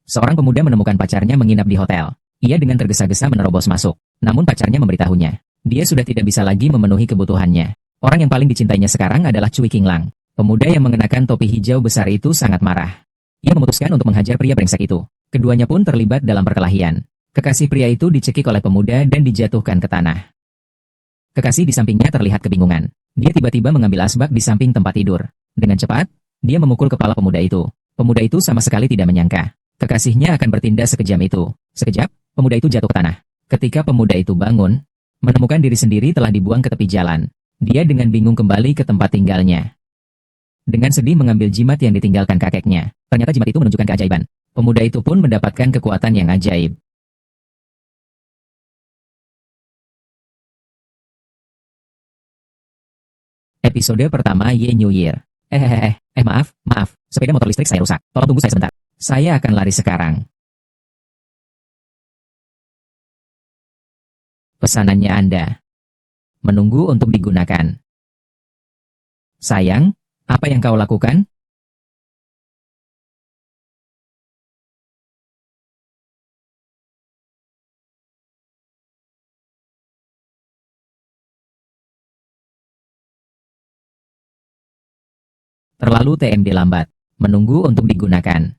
Seorang pemuda menemukan pacarnya menginap di hotel. Ia dengan tergesa-gesa menerobos masuk. Namun pacarnya memberitahunya, dia sudah tidak bisa lagi memenuhi kebutuhannya. Orang yang paling dicintainya sekarang adalah Cui Qinglang. Pemuda yang mengenakan topi hijau besar itu sangat marah. Ia memutuskan untuk menghajar pria brengsek itu. Keduanya pun terlibat dalam perkelahian. Kekasih pria itu dicekik oleh pemuda dan dijatuhkan ke tanah. Kekasih di sampingnya terlihat kebingungan. Dia tiba-tiba mengambil asbak di samping tempat tidur. Dengan cepat, dia memukul kepala pemuda itu. Pemuda itu sama sekali tidak menyangka kekasihnya akan bertindak sekejam itu. Sekejap, pemuda itu jatuh ke tanah. Ketika pemuda itu bangun, menemukan diri sendiri telah dibuang ke tepi jalan. Dia dengan bingung kembali ke tempat tinggalnya. Dengan sedih mengambil jimat yang ditinggalkan kakeknya. Ternyata jimat itu menunjukkan keajaiban. Pemuda itu pun mendapatkan kekuatan yang ajaib. Episode pertama Ye New Year. Maaf, sepeda motor listrik saya rusak. Tolong tunggu saya sebentar. Saya akan lari sekarang. Pesanannya Anda. Menunggu untuk digunakan. Sayang, apa yang kau lakukan? Terlalu TMD lambat. Menunggu untuk digunakan.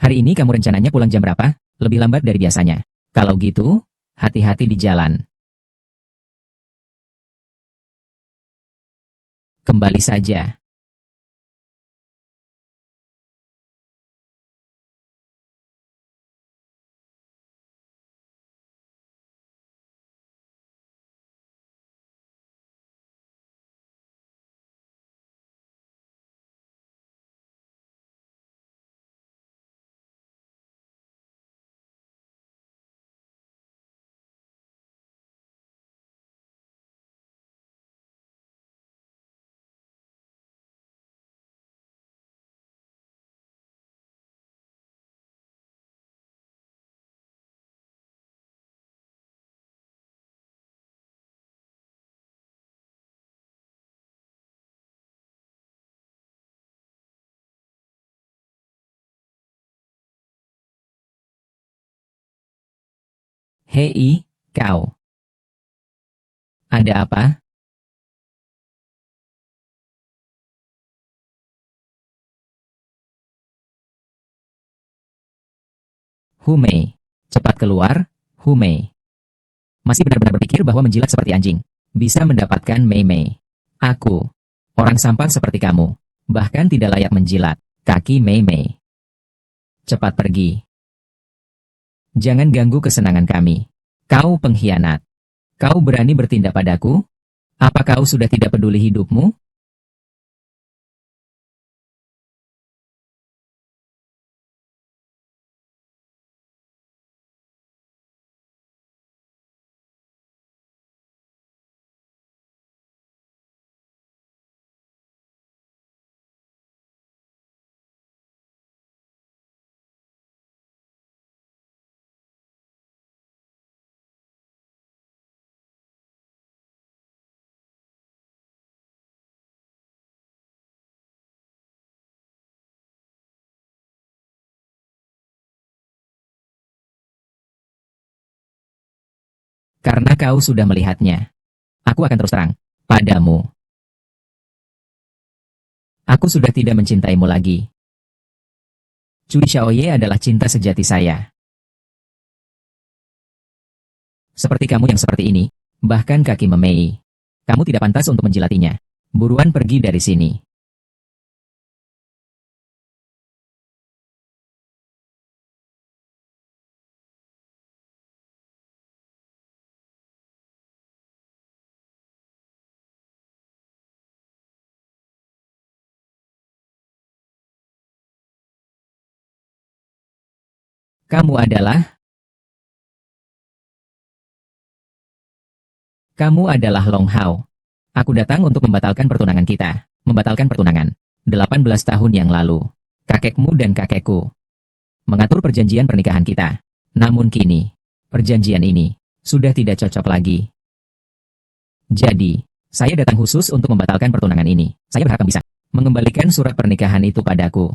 Hari ini kamu rencananya pulang jam berapa? Lebih lambat dari biasanya. Kalau gitu, hati-hati di jalan. Kembali saja. Hei, kau. Ada apa? Humei. Cepat keluar, Humei. Masih benar-benar berpikir bahwa menjilat seperti anjing bisa mendapatkan Mei-Mei. Aku, orang sampah seperti kamu, bahkan tidak layak menjilat kaki Mei-Mei. Cepat pergi. Jangan ganggu kesenangan kami. Kau pengkhianat. Kau berani bertindak padaku? Apa kau sudah tidak peduli hidupmu? Karena kau sudah melihatnya. Aku akan terus terang padamu. Aku sudah tidak mencintaimu lagi. Cui Xiaoye adalah cinta sejati saya. Seperti kamu yang seperti ini, bahkan kaki Memei. Kamu tidak pantas untuk menjilatinya. Buruan pergi dari sini. Kamu adalah Long Hao. Aku datang untuk membatalkan pertunangan kita. Membatalkan pertunangan. 18 tahun yang lalu. Kakekmu dan kakekku mengatur perjanjian pernikahan kita. Namun kini, perjanjian ini sudah tidak cocok lagi. Jadi, saya datang khusus untuk membatalkan pertunangan ini. Saya berharap bisa mengembalikan surat pernikahan itu padaku.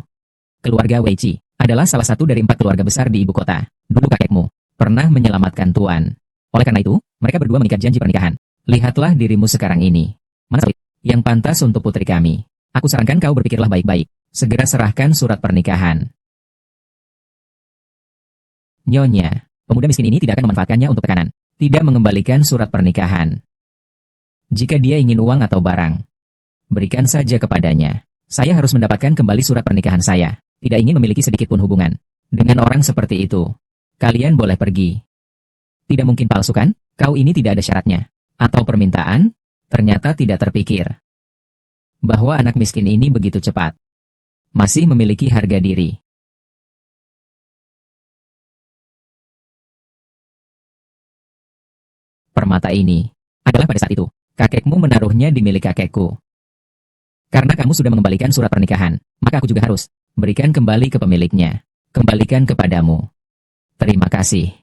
Keluarga Weiqi adalah salah satu dari 4 keluarga besar di ibu kota. Dulu kakekmu pernah menyelamatkan Tuan. Oleh karena itu, mereka berdua mengikat janji pernikahan. Lihatlah dirimu sekarang ini. Mana sawit yang pantas untuk putri kami? Aku sarankan kau berpikirlah baik-baik. Segera serahkan surat pernikahan. Nyonya, pemuda miskin ini tidak akan memanfaatkannya untuk tekanan. Tidak mengembalikan surat pernikahan. Jika dia ingin uang atau barang, berikan saja kepadanya. Saya harus mendapatkan kembali surat pernikahan saya. Tidak ingin memiliki sedikit pun hubungan dengan orang seperti itu. Kalian boleh pergi. Tidak mungkin palsu kan? Kau ini tidak ada syaratnya. Atau permintaan? Ternyata tidak terpikir. Bahwa anak miskin ini begitu cepat. Masih memiliki harga diri. Permata ini adalah pada saat itu. Kakekmu menaruhnya di milik kakekku. Karena kamu sudah mengembalikan surat pernikahan, maka aku juga harus berikan kembali ke pemiliknya. Kembalikan kepadamu. Terima kasih.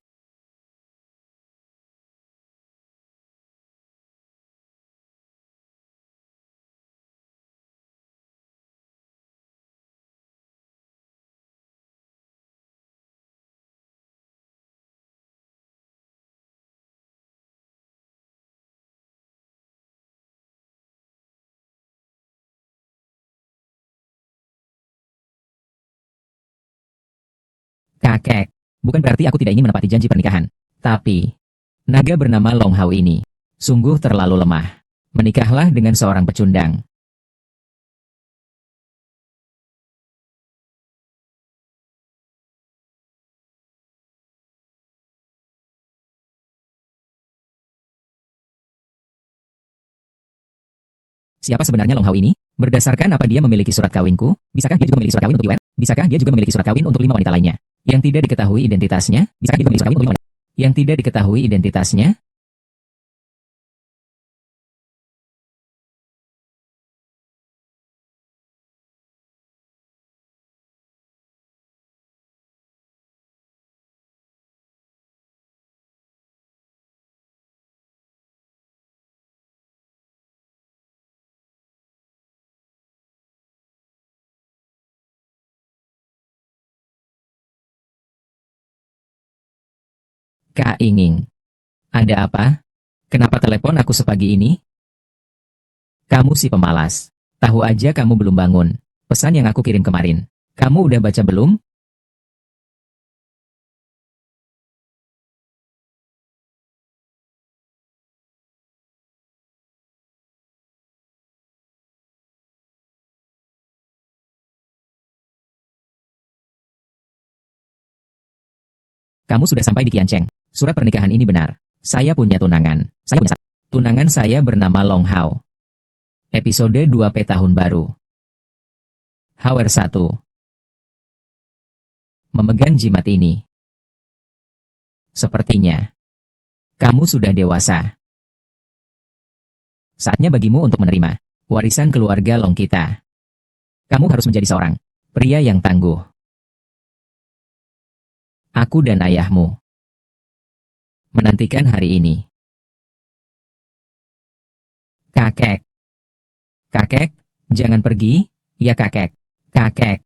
Kakek, bukan berarti aku tidak ingin menepati janji pernikahan. Tapi, naga bernama Long Hao ini sungguh terlalu lemah. Menikahlah dengan seorang pecundang. Siapa sebenarnya Long Hao ini? Berdasarkan apa dia memiliki surat kawinku? Bisakah dia juga memiliki surat kawin untuk Yuan? Bisakah dia juga memiliki surat kawin untuk 5 wanita lainnya? Yang tidak diketahui identitasnya? Bisakah dia juga memiliki surat kawin untuk 5 wanita? Yang tidak diketahui identitasnya? Kak Inging. Ada apa? Kenapa telepon aku sepagi ini? Kamu si pemalas. Tahu aja kamu belum bangun. Pesan yang aku kirim kemarin. Kamu udah baca belum? Kamu sudah sampai di Qiancheng. Surat pernikahan ini benar. Saya punya tunangan. Tunangan saya bernama Long Hao. Episode 2P Tahun Baru. Hour 1. Memegang jimat ini. Sepertinya kamu sudah dewasa. Saatnya bagimu untuk menerima warisan keluarga Long kita. Kamu harus menjadi seorang pria yang tangguh. Aku dan ayahmu menantikan hari ini. Kakek. Kakek, jangan pergi, ya kakek. Kakek.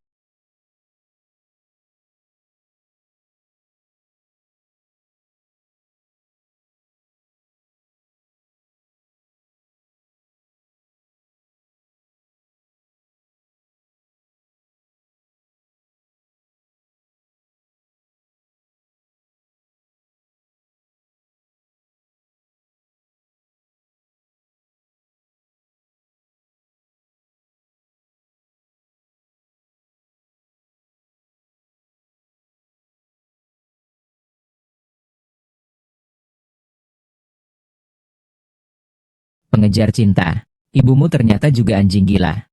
Pengejar cinta. Ibumu ternyata juga anjing gila.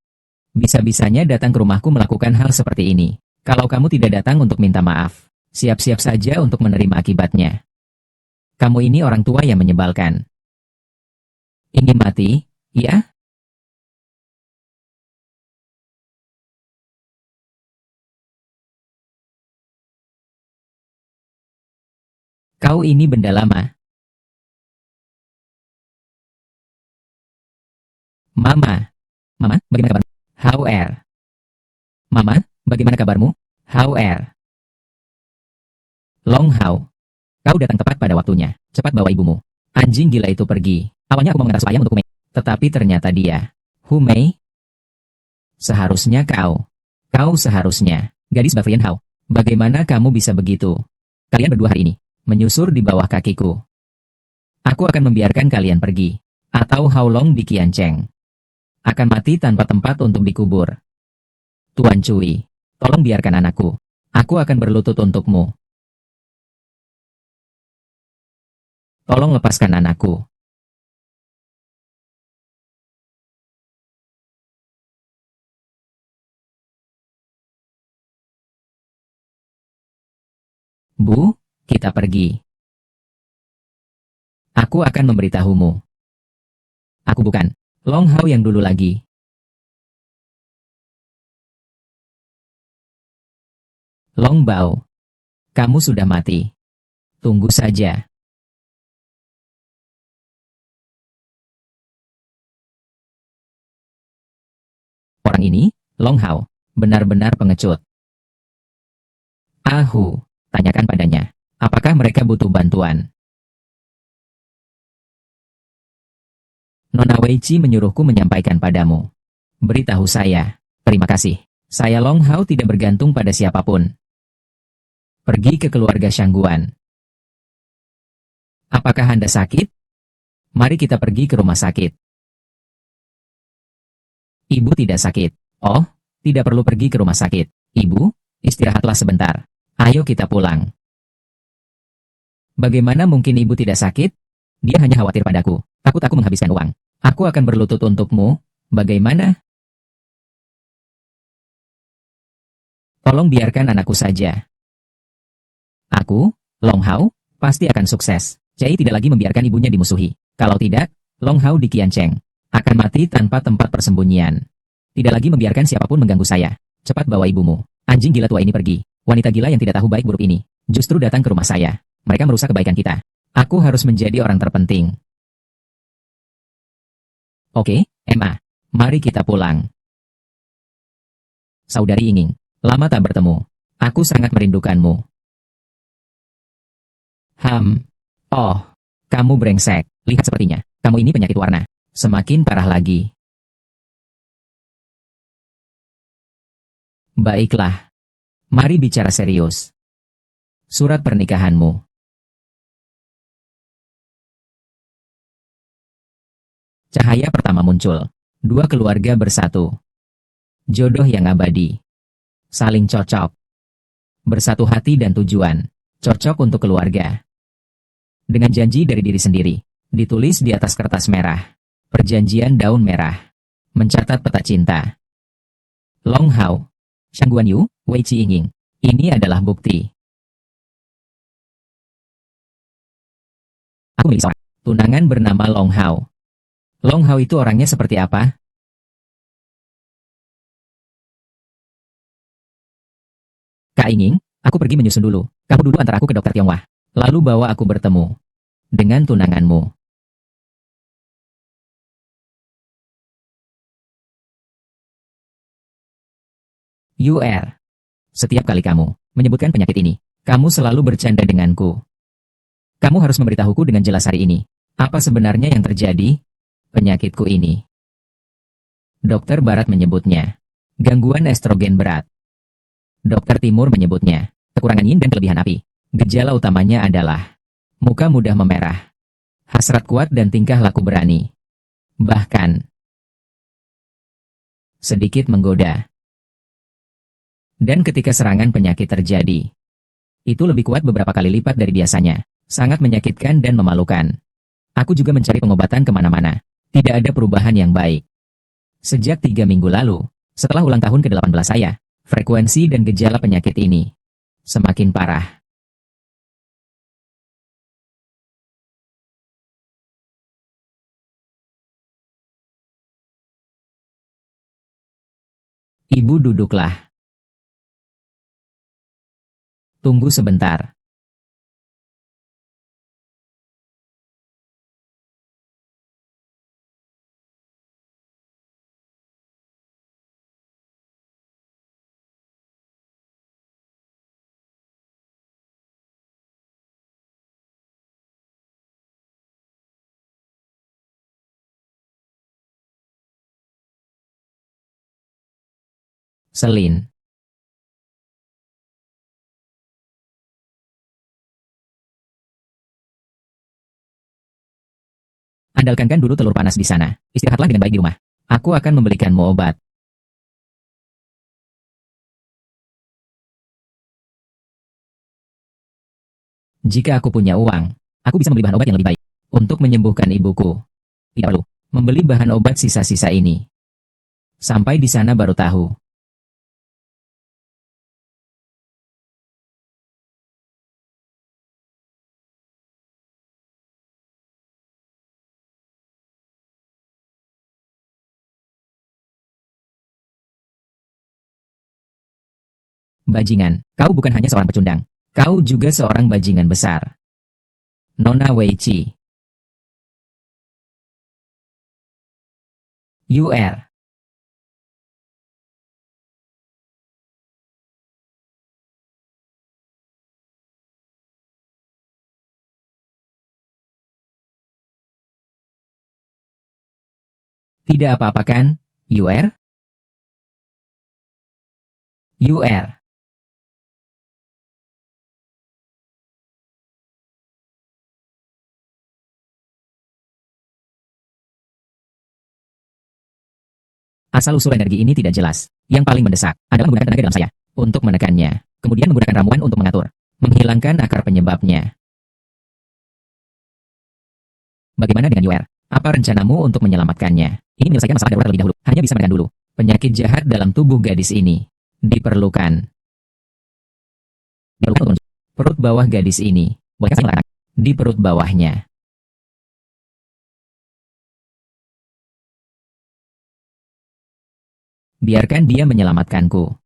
Bisa-bisanya datang ke rumahku melakukan hal seperti ini. Kalau kamu tidak datang untuk minta maaf, siap-siap saja untuk menerima akibatnya. Kamu ini orang tua yang menyebalkan. Ingin mati, ya? Kau ini benda lama. Mama. Mama, bagaimana kabar? How are? Mama, bagaimana kabarmu? How are? Long how? Kau datang tepat pada waktunya. Cepat bawa ibumu. Anjing gila itu pergi. Awalnya aku mau mengantar ayam untuk Humei. Tetapi ternyata dia. Humei? Seharusnya kau. Kau seharusnya. Gadis Bavarian How. Bagaimana kamu bisa begitu? Kalian berdua hari ini. Menyusur di bawah kakiku. Aku akan membiarkan kalian pergi. Atau How Long di Qiancheng. Akan mati tanpa tempat untuk dikubur. Tuan Cui. Tolong biarkan anakku. Aku akan berlutut untukmu. Tolong lepaskan anakku. Bu, kita pergi. Aku akan memberitahumu. Aku bukan Long Hao yang dulu lagi. Long Bao. Kamu sudah mati. Tunggu saja. Orang ini, Long Hao, benar-benar pengecut. Ahu, tanyakan padanya. Apakah mereka butuh bantuan? Nona Weiqi menyuruhku menyampaikan padamu. Beritahu saya. Terima kasih. Saya Long Hao tidak bergantung pada siapapun. Pergi ke keluarga Shangguan. Apakah Anda sakit? Mari kita pergi ke rumah sakit. Ibu tidak sakit. Oh, tidak perlu pergi ke rumah sakit. Ibu, istirahatlah sebentar. Ayo kita pulang. Bagaimana mungkin ibu tidak sakit? Dia hanya khawatir padaku. Takut aku menghabiskan uang. Aku akan berlutut untukmu. Bagaimana? Tolong biarkan anakku saja. Aku, Long Hao, pasti akan sukses. Cai tidak lagi membiarkan ibunya dimusuhi. Kalau tidak, Long Hao di Qiancheng akan mati tanpa tempat persembunyian. Tidak lagi membiarkan siapapun mengganggu saya. Cepat bawa ibumu. Anjing gila tua ini pergi. Wanita gila yang tidak tahu baik buruk ini justru datang ke rumah saya. Mereka merusak kebaikan kita. Aku harus menjadi orang terpenting. Oke, Emma. Mari kita pulang. Saudari Yinging, lama tak bertemu. Aku sangat merindukanmu. Oh, kamu brengsek. Lihat sepertinya. Kamu ini penyakit warna. Semakin parah lagi. Baiklah. Mari bicara serius. Surat pernikahanmu. Cahaya pertama muncul. Dua keluarga bersatu. Jodoh yang abadi. Saling cocok. Bersatu hati dan tujuan. Cocok untuk keluarga. Dengan janji dari diri sendiri. Ditulis di atas kertas merah. Perjanjian daun merah. Mencatat peta cinta. Long Hao. Shangguan Yu, Weiqi Yinging. Ini adalah bukti. Aku milik seorang tunangan bernama Long Hao. Long Hao itu orangnya seperti apa? Kak Yinging, aku pergi menyusun dulu. Kamu duduk antara aku ke dokter Tiongwah. Lalu bawa aku bertemu dengan tunanganmu. Setiap kali kamu menyebutkan penyakit ini, kamu selalu bercanda denganku. Kamu harus memberitahuku dengan jelas hari ini. Apa sebenarnya yang terjadi? Penyakitku ini. Dokter Barat menyebutnya gangguan estrogen berat. Dokter Timur menyebutnya kekurangan yin dan kelebihan api. Gejala utamanya adalah muka mudah memerah, hasrat kuat dan tingkah laku berani. Bahkan sedikit menggoda. Dan ketika serangan penyakit terjadi, itu lebih kuat beberapa kali lipat dari biasanya. Sangat menyakitkan dan memalukan. Aku juga mencari pengobatan kemana-mana. Tidak ada perubahan yang baik. Sejak 3 minggu lalu, setelah ulang tahun ke-18 saya, frekuensi dan gejala penyakit ini semakin parah. Ibu duduklah. Tunggu sebentar. Selin. Andalkan dulu telur panas di sana. Istirahatlah dengan baik di rumah. Aku akan membelikanmu obat. Jika aku punya uang, aku bisa membeli bahan obat yang lebih baik untuk menyembuhkan ibuku. Tidak perlu membeli bahan obat sisa-sisa ini. Sampai di sana baru tahu. Bajingan, kau bukan hanya seorang pecundang. Kau juga seorang bajingan besar. Nona Weiqi. UR. Tidak apa-apa kan, UR? UR. Asal-usul energi ini tidak jelas. Yang paling mendesak adalah menggunakan tenaga dalam saya untuk menekannya, kemudian menggunakan ramuan untuk mengatur, menghilangkan akar penyebabnya. Bagaimana dengan UR? Apa rencanamu untuk menyelamatkannya? Ini menyelesaikan masalah darurat terlebih dahulu. Hanya bisa menekan dulu penyakit jahat dalam tubuh gadis ini. Diperlukan. Untuk perut bawah gadis ini. Bolehkah saya meletakkan di perut bawahnya? Biarkan dia menyelamatkanku.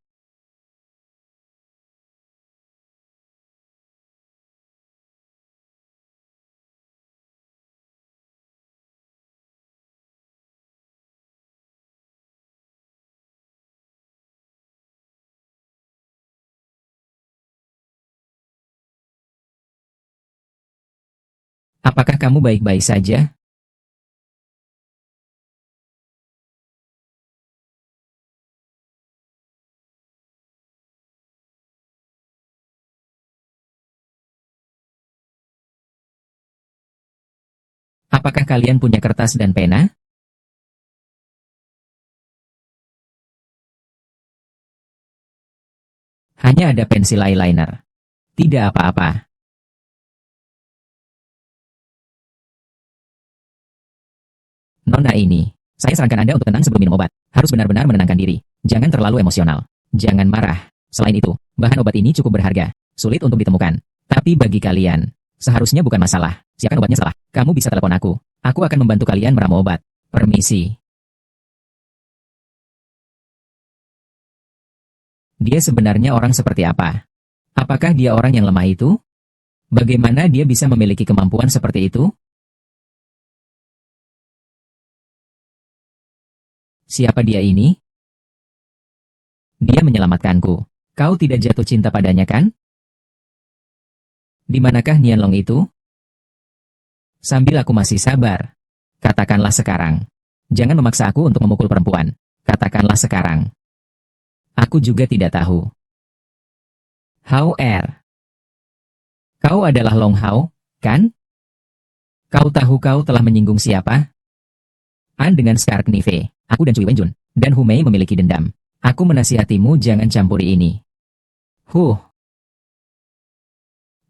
Apakah kamu baik-baik saja? Apakah kalian punya kertas dan pena? Hanya ada pensil eyeliner. Tidak apa-apa. Nona ini, saya sarankan Anda untuk tenang sebelum minum obat. Harus benar-benar menenangkan diri. Jangan terlalu emosional. Jangan marah. Selain itu, bahan obat ini cukup berharga. Sulit untuk ditemukan. Tapi bagi kalian, seharusnya bukan masalah. Siapkan obatnya setelah. Kamu bisa telepon aku. Aku akan membantu kalian meramu obat. Permisi. Dia sebenarnya orang seperti apa? Apakah dia orang yang lemah itu? Bagaimana dia bisa memiliki kemampuan seperti itu? Siapa dia ini? Dia menyelamatkanku. Kau tidak jatuh cinta padanya kan? Di manakah Nianlong itu? Sambil aku masih sabar. Katakanlah sekarang. Jangan memaksa aku untuk memukul perempuan. Katakanlah sekarang. Aku juga tidak tahu. Hao Er. Kau adalah Long Hao, kan? Kau tahu kau telah menyinggung siapa? An dengan Scar Knife. Aku dan Cui Wenjun, dan Hu Mei memiliki dendam. Aku menasihatimu jangan campuri ini.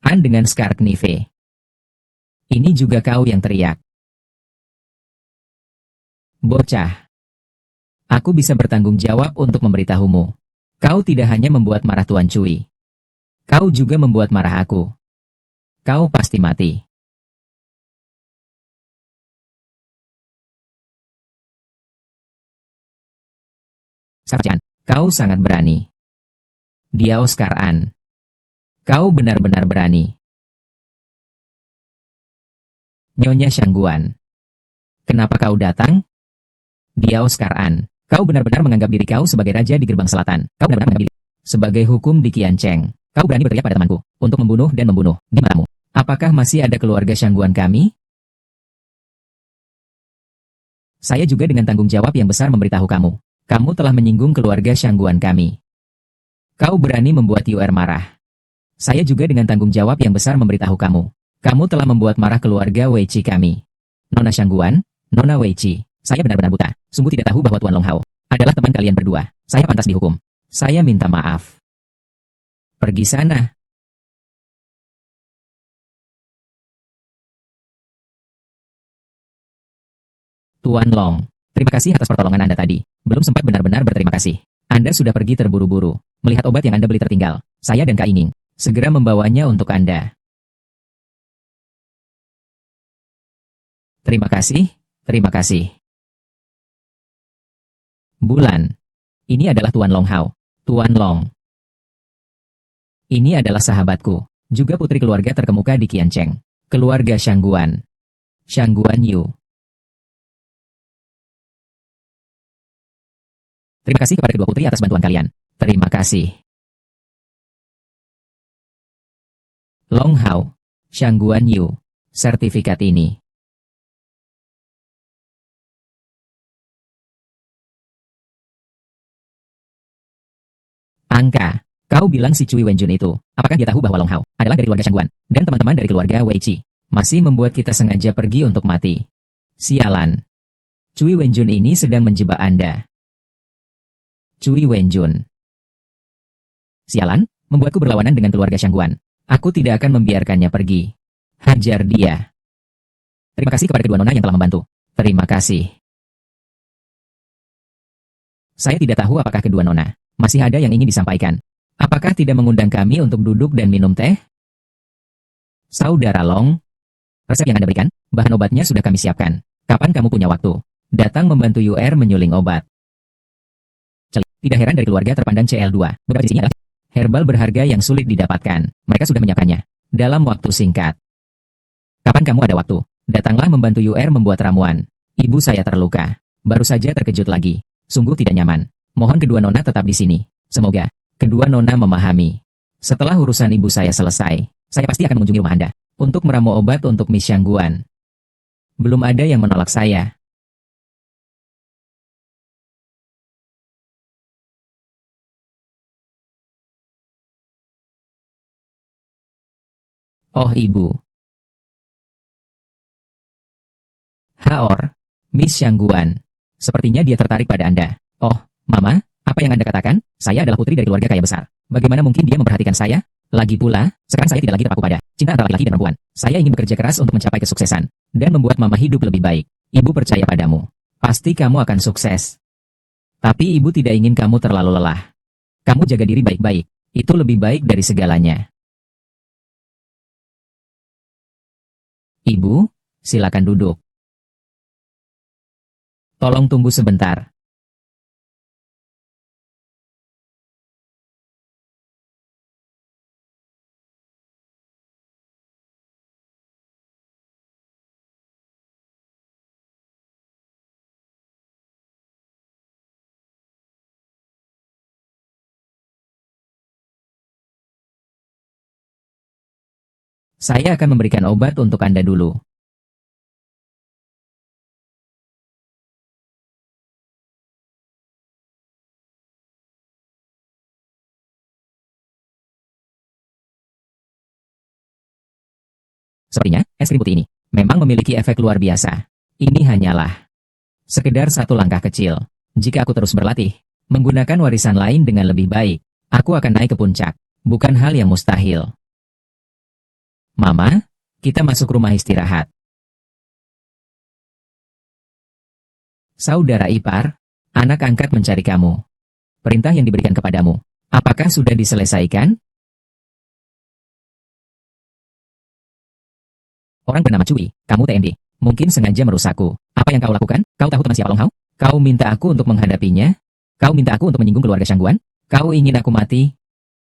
An dengan Scar Knife. Ini juga kau yang teriak. Bocah. Aku bisa bertanggung jawab untuk memberitahumu. Kau tidak hanya membuat marah Tuan Cui. Kau juga membuat marah aku. Kau pasti mati. Sarjan, kau sangat berani. Dia Oscar An. Kau benar-benar berani. Nyonya Shangguan. Kenapa kau datang? Dia Oscar An. Kau benar-benar menganggap diri kau sebagai raja di gerbang selatan. Kau benar-benar menganggap diri sebagai hukum di Qiancheng. Kau berani berteriak pada temanku untuk membunuh dan membunuh di matamu. Apakah masih ada keluarga Shangguan kami? Saya juga dengan tanggung jawab yang besar memberitahu kamu. Kamu telah menyinggung keluarga Shangguan kami. Kau berani membuat Yuer marah. Saya juga dengan tanggung jawab yang besar memberitahu kamu. Kamu telah membuat marah keluarga Weiqi kami. Nona Shangguan, Nona Weiqi, saya benar-benar buta. Sungguh tidak tahu bahwa Tuan Long Hao adalah teman kalian berdua. Saya pantas dihukum. Saya minta maaf. Pergi sana. Tuan Long, terima kasih atas pertolongan Anda tadi. Belum sempat benar-benar berterima kasih. Anda sudah pergi terburu-buru. Melihat obat yang Anda beli tertinggal. Saya dan Kak Ining segera membawanya untuk Anda. Terima kasih, terima kasih. Bulan. Ini adalah Tuan Long Hao. Tuan Long. Ini adalah sahabatku. Juga putri keluarga terkemuka di Qiancheng. Keluarga Shangguan. Shangguan Yu. Terima kasih kepada kedua putri atas bantuan kalian. Terima kasih. Long Hao. Shangguan Yu. Sertifikat ini. Angka. Kau bilang si Cui Wenjun itu. Apakah dia tahu bahwa Long Hao adalah dari keluarga Shangguan dan teman-teman dari keluarga Weiqi masih membuat kita sengaja pergi untuk mati? Sialan. Cui Wenjun ini sedang menjebak Anda. Cui Wenjun. Sialan, membuatku berlawanan dengan keluarga Shangguan. Aku tidak akan membiarkannya pergi. Hajar dia. Terima kasih kepada kedua nona yang telah membantu. Terima kasih. Saya tidak tahu apakah kedua nona masih ada yang ingin disampaikan. Apakah tidak mengundang kami untuk duduk dan minum teh? Saudara Long, resep yang Anda berikan, bahan obatnya sudah kami siapkan. Kapan kamu punya waktu? Datang membantu Yuer menyuling obat. Tidak heran dari keluarga terpandang CL2. Beberapa isinya adalah herbal berharga yang sulit didapatkan. Mereka sudah menyiapkannya dalam waktu singkat. Kapan kamu ada waktu? Datanglah membantu Yuer membuat ramuan. Ibu saya terluka. Baru saja terkejut lagi. Sungguh tidak nyaman. Mohon kedua nona tetap di sini. Semoga kedua nona memahami. Setelah urusan ibu saya selesai, saya pasti akan mengunjungi rumah Anda untuk meramu obat untuk Miss Shangguan. Belum ada yang menolak saya. Oh ibu. Haor, Miss Shangguan. Sepertinya dia tertarik pada Anda. Oh, Mama, apa yang Anda katakan? Saya adalah putri dari keluarga kaya besar. Bagaimana mungkin dia memperhatikan saya? Lagi pula, sekarang saya tidak lagi terpaku pada cinta antara laki-laki dan perempuan. Saya ingin bekerja keras untuk mencapai kesuksesan dan membuat Mama hidup lebih baik. Ibu percaya padamu. Pasti kamu akan sukses. Tapi ibu tidak ingin kamu terlalu lelah. Kamu jaga diri baik-baik. Itu lebih baik dari segalanya. Ibu, silakan duduk. Tolong tunggu sebentar. Saya akan memberikan obat untuk Anda dulu. Sepertinya, es krim putih ini memang memiliki efek luar biasa. Ini hanyalah sekedar satu langkah kecil. Jika aku terus berlatih, menggunakan warisan lain dengan lebih baik, aku akan naik ke puncak. Bukan hal yang mustahil. Mama, kita masuk rumah istirahat. Saudara ipar, anak angkat mencari kamu. Perintah yang diberikan kepadamu, apakah sudah diselesaikan? Orang bernama Cui, kamu TMD. Mungkin sengaja merusakku. Apa yang kau lakukan? Kau tahu teman siapa Long Hao? Kau minta aku untuk menghadapinya? Kau minta aku untuk menyinggung keluarga Shangguan? Kau ingin aku mati?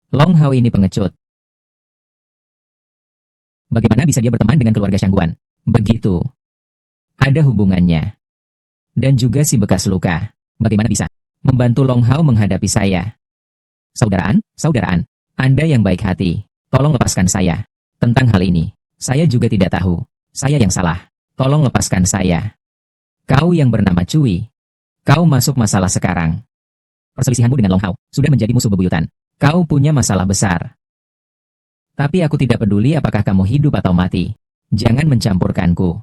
Long Hao ini pengecut. Bagaimana bisa dia berteman dengan keluarga Shangguan? Begitu. Ada hubungannya. Dan juga si bekas luka. Bagaimana bisa membantu Long Hao menghadapi saya? Saudaraan, Anda yang baik hati. Tolong lepaskan saya. Tentang hal ini, saya juga tidak tahu. Saya yang salah. Tolong lepaskan saya. Kau yang bernama Cui. Kau masuk masalah sekarang. Perselisihanmu dengan Long Hao sudah menjadi musuh bebuyutan. Kau punya masalah besar. Tapi aku tidak peduli apakah kamu hidup atau mati. Jangan mencampurkanku.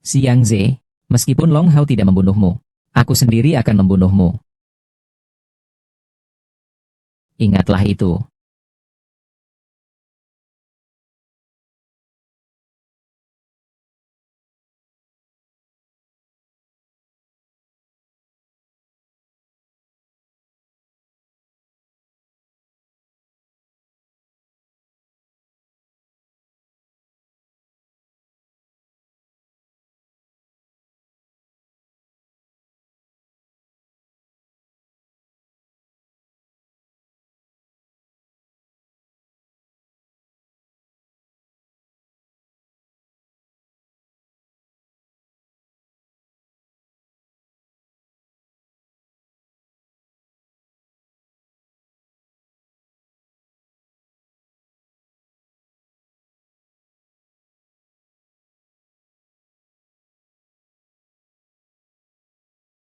Xiang Ze, meskipun Long Hao tidak membunuhmu, aku sendiri akan membunuhmu. Ingatlah itu.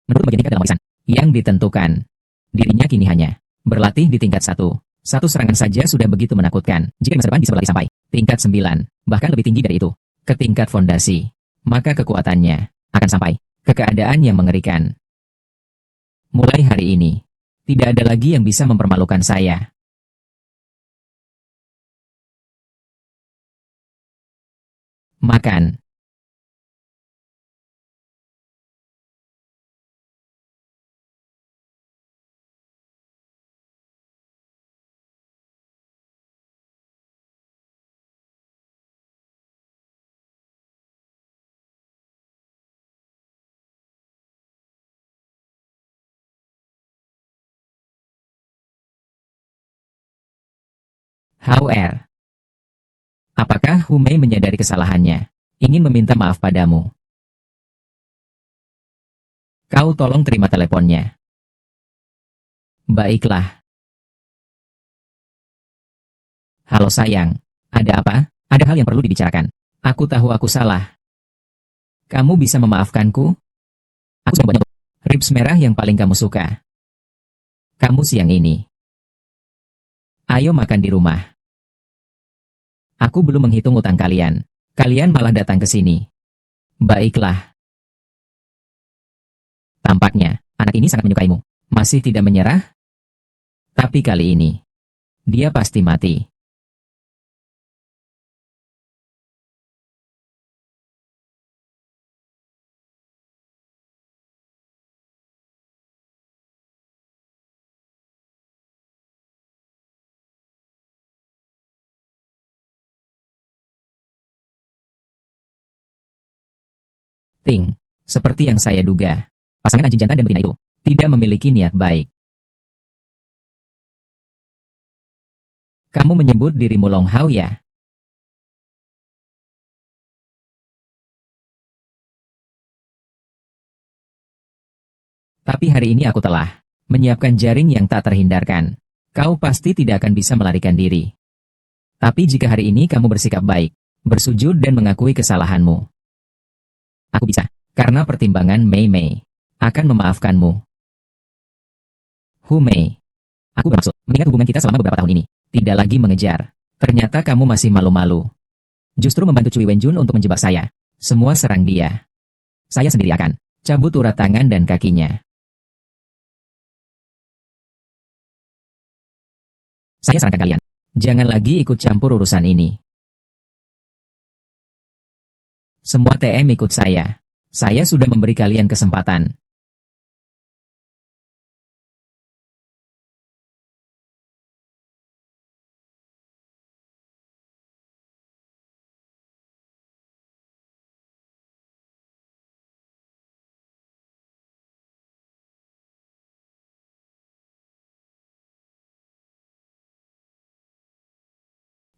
Menurut bagian tingkat dalam warisan yang ditentukan, dirinya kini hanya berlatih di tingkat 1. Satu serangan saja sudah begitu menakutkan. Jika di masa depan bisa berlatih sampai tingkat 9, bahkan lebih tinggi dari itu, ke tingkat fondasi, maka kekuatannya akan sampai ke keadaan yang mengerikan. Mulai hari ini, tidak ada lagi yang bisa mempermalukan saya. Makan. How apakah Humei menyadari kesalahannya? Ingin meminta maaf padamu. Kau tolong terima teleponnya. Baiklah. Halo sayang. Ada apa? Ada hal yang perlu dibicarakan. Aku tahu aku salah. Kamu bisa memaafkanku? Aku sudah banyak ribs merah yang paling kamu suka. Kamu siang ini. Ayo makan di rumah. Aku belum menghitung utang kalian. Kalian malah datang ke sini. Baiklah. Tampaknya, anak ini sangat menyukaimu. Masih tidak menyerah? Tapi kali ini, dia pasti mati. Ting, seperti yang saya duga. Pasangan anjing jantan dan betina itu tidak memiliki niat baik. Kamu menyebut dirimu Long Hao ya? Tapi hari ini aku telah menyiapkan jaring yang tak terhindarkan. Kau pasti tidak akan bisa melarikan diri. Tapi jika hari ini kamu bersikap baik, bersujud dan mengakui kesalahanmu, aku bisa, karena pertimbangan Mei Mei, akan memaafkanmu. Hu Mei, aku bermaksud, mengingat hubungan kita selama beberapa tahun ini, tidak lagi mengejar. Ternyata kamu masih malu-malu. Justru membantu Cui Wenjun untuk menjebak saya. Semua serang dia. Saya sendiri akan cabut urat tangan dan kakinya. Saya sarankan kalian, jangan lagi ikut campur urusan ini. Semua TM ikut saya. Saya sudah memberi kalian kesempatan.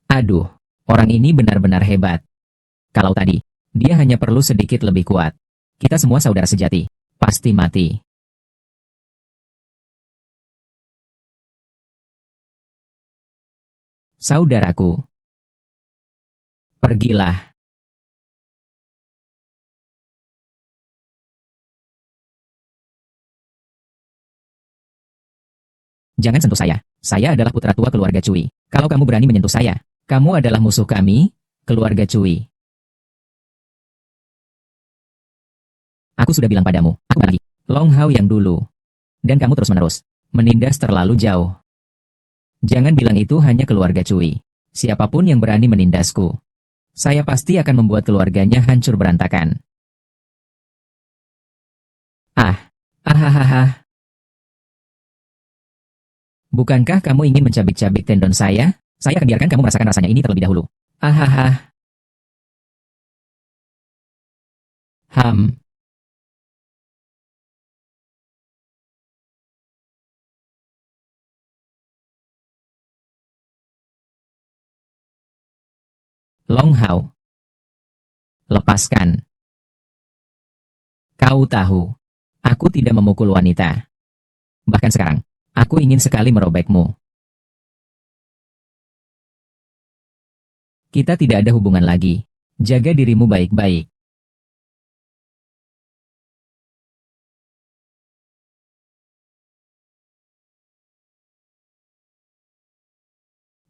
Aduh, orang ini benar-benar hebat. Kalau tadi, dia hanya perlu sedikit lebih kuat. Kita semua saudara sejati. Pasti mati. Saudaraku, pergilah. Jangan sentuh saya. Saya adalah putra tua keluarga Cui. Kalau kamu berani menyentuh saya, kamu adalah musuh kami, keluarga Cui. Aku sudah bilang padamu, aku lagi. Long Hao yang dulu. Dan kamu terus-menerus menindas terlalu jauh. Jangan bilang itu hanya keluarga Cui. Siapapun yang berani menindasku, saya pasti akan membuat keluarganya hancur berantakan. Ahahaha. Bukankah kamu ingin mencabik-cabik tendon saya? Saya akan biarkan kamu merasakan rasanya ini terlebih dahulu. Ahaha. Ham. Long Hao. Lepaskan. Kau tahu, aku tidak memukul wanita. Bahkan sekarang, aku ingin sekali merobekmu. Kita tidak ada hubungan lagi. Jaga dirimu baik-baik.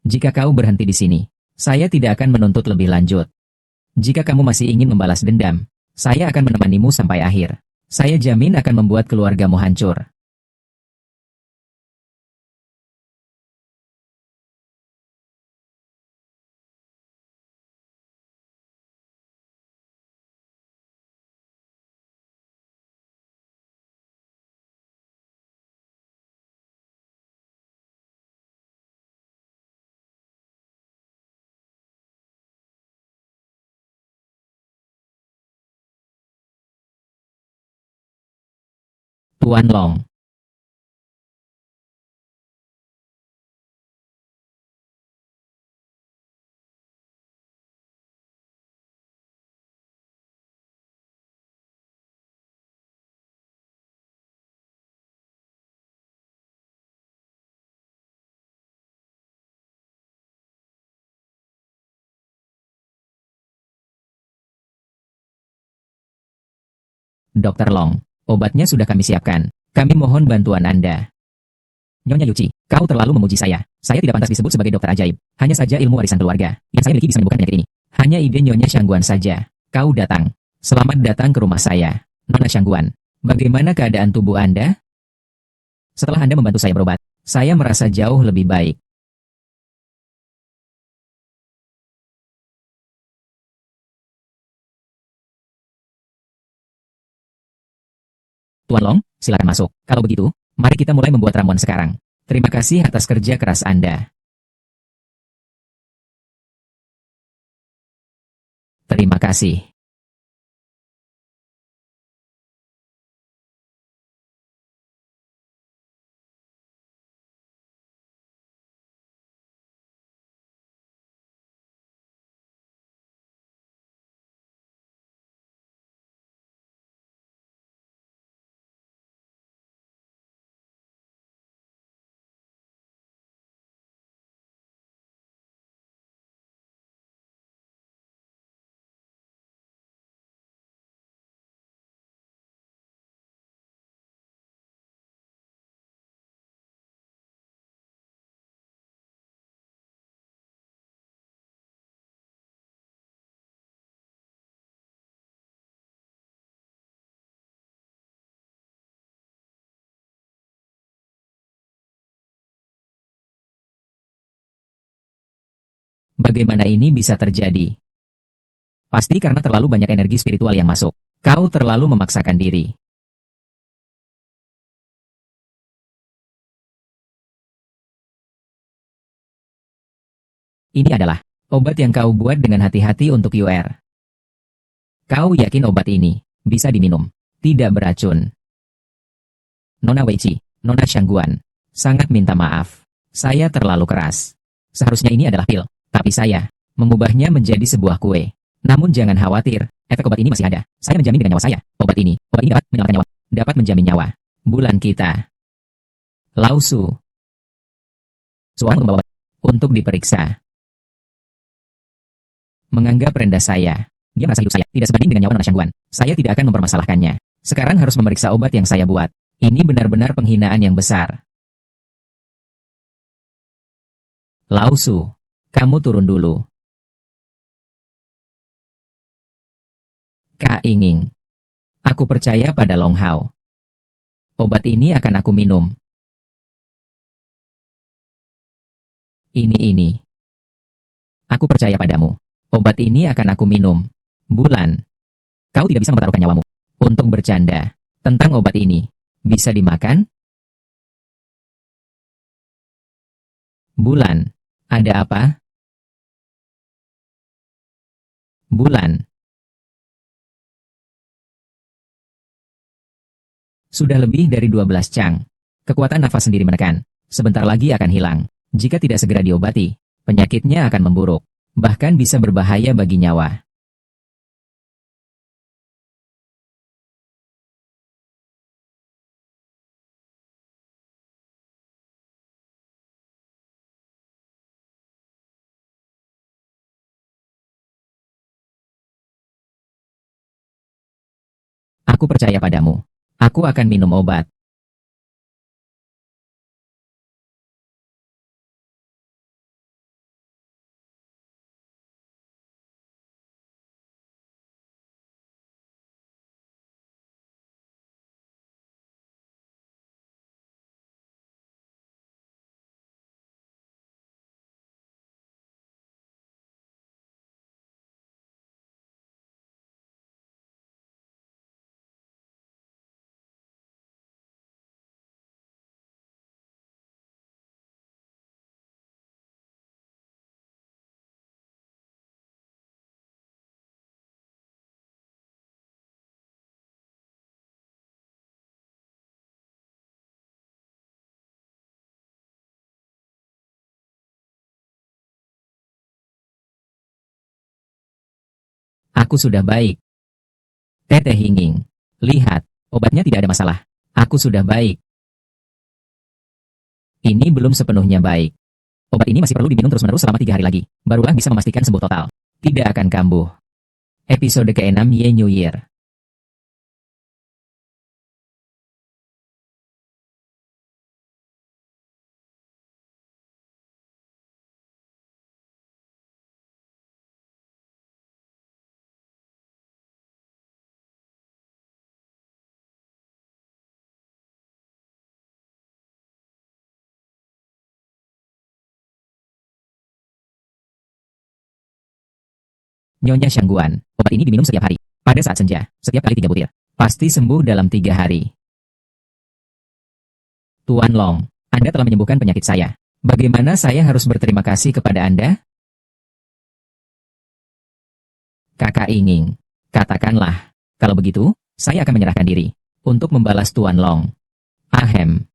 Jika kau berhenti di sini, saya tidak akan menuntut lebih lanjut. Jika kamu masih ingin membalas dendam, saya akan menemanimu sampai akhir. Saya jamin akan membuat keluargamu hancur. Tuan Long. Dr. Long, obatnya sudah kami siapkan. Kami mohon bantuan Anda. Nyonya Yuci, kau terlalu memuji saya. Saya tidak pantas disebut sebagai dokter ajaib. Hanya saja ilmu warisan keluarga yang saya miliki bisa menyembuhkan penyakit ini. Hanya ide Nyonya Shangguan saja. Kau datang. Selamat datang ke rumah saya, Nona Shangguan. Bagaimana keadaan tubuh Anda? Setelah Anda membantu saya berobat, saya merasa jauh lebih baik. Tuan Long, silakan masuk. Kalau begitu, mari kita mulai membuat ramuan sekarang. Terima kasih atas kerja keras Anda. Terima kasih. Bagaimana ini bisa terjadi? Pasti karena terlalu banyak energi spiritual yang masuk. Kau terlalu memaksakan diri. Ini adalah obat yang kau buat dengan hati-hati untuk UR. Kau yakin obat ini bisa diminum? Tidak beracun. Nona Weiqi, Nona Shangguan, sangat minta maaf. Saya terlalu keras. Seharusnya ini adalah pil, tapi saya mengubahnya menjadi sebuah kue. Namun jangan khawatir, efek obat ini masih ada. Saya menjamin dengan nyawa saya. Obat ini dapat menyelamatkan nyawa. Dapat menjamin nyawa. Bulan kita. Lausu. Seorang membawa obat untuk diperiksa. Menganggap rendah saya. Dia merasa hidup saya tidak sebanding dengan nyawa Nona Shangguan. Saya tidak akan mempermasalahkannya. Sekarang harus memeriksa obat yang saya buat. Ini benar-benar penghinaan yang besar. Lausu, kamu turun dulu. Kak Inging, aku percaya pada Long Hao. Obat ini akan aku minum. Ini. Aku percaya padamu. Obat ini akan aku minum. Bulan, kau tidak bisa mempertaruhkan nyawamu untuk bercanda tentang obat ini. Bisa dimakan? Bulan, ada apa? Bulan, sudah lebih dari 12 cang. Kekuatan nafas sendiri menekan. Sebentar lagi akan hilang. Jika tidak segera diobati, penyakitnya akan memburuk. Bahkan bisa berbahaya bagi nyawa. Aku percaya padamu. Aku akan minum obat. Aku sudah baik. Teteh Hinging. Lihat, obatnya tidak ada masalah. Aku sudah baik. Ini belum sepenuhnya baik. Obat ini masih perlu diminum terus-menerus selama 3 hari lagi. Barulah bisa memastikan sembuh total. Tidak akan kambuh. Episode ke-6 Ye New Year. Nyonya Shangguan, obat ini diminum setiap hari. Pada saat senja, setiap kali 3 butir. Pasti sembuh dalam 3 hari. Tuan Long, Anda telah menyembuhkan penyakit saya. Bagaimana saya harus berterima kasih kepada Anda? Kakak Inging. Katakanlah. Kalau begitu, saya akan menyerahkan diri. Untuk membalas Tuan Long. Ahem.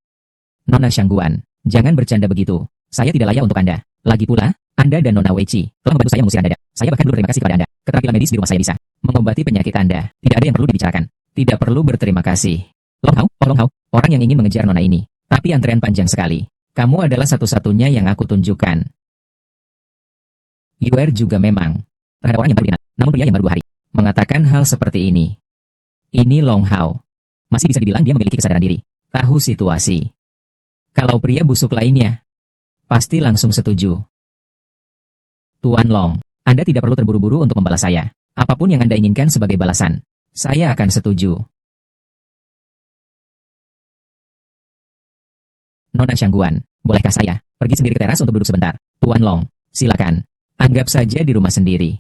Nona Shangguan, jangan bercanda begitu. Saya tidak layak untuk Anda. Lagi pula, Anda dan Nona Weichi telah membantu saya mengusir Anda. Saya bahkan belum berterima kasih kepada Anda. Keterampilan medis di rumah saya bisa mengobati penyakit Anda. Tidak ada yang perlu dibicarakan. Tidak perlu berterima kasih. Long Hao, orang yang ingin mengejar Nona ini. Tapi antrean panjang sekali. Kamu adalah satu-satunya yang aku tunjukkan. Yuer juga memang. Terhadap orang yang baru dikenal, namun pria yang baru 2 hari. Mengatakan hal seperti ini. Ini Long Hao. Masih bisa dibilang dia memiliki kesadaran diri. Tahu situasi. Kalau pria busuk lainnya, pasti langsung setuju. Tuan Long, Anda tidak perlu terburu-buru untuk membalas saya. Apapun yang Anda inginkan sebagai balasan, saya akan setuju. Nona Shangguan, bolehkah saya pergi sendiri ke teras untuk duduk sebentar? Tuan Long, silakan. Anggap saja di rumah sendiri.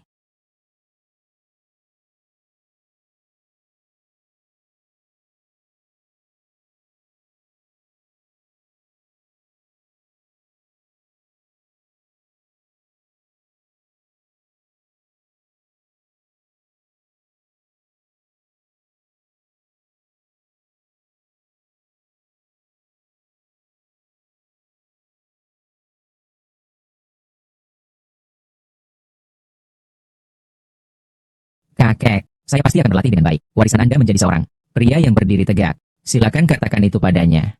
Kakek, saya pasti akan berlatih dengan baik. Warisan Anda menjadi seorang pria yang berdiri tegak. Silakan katakan itu padanya.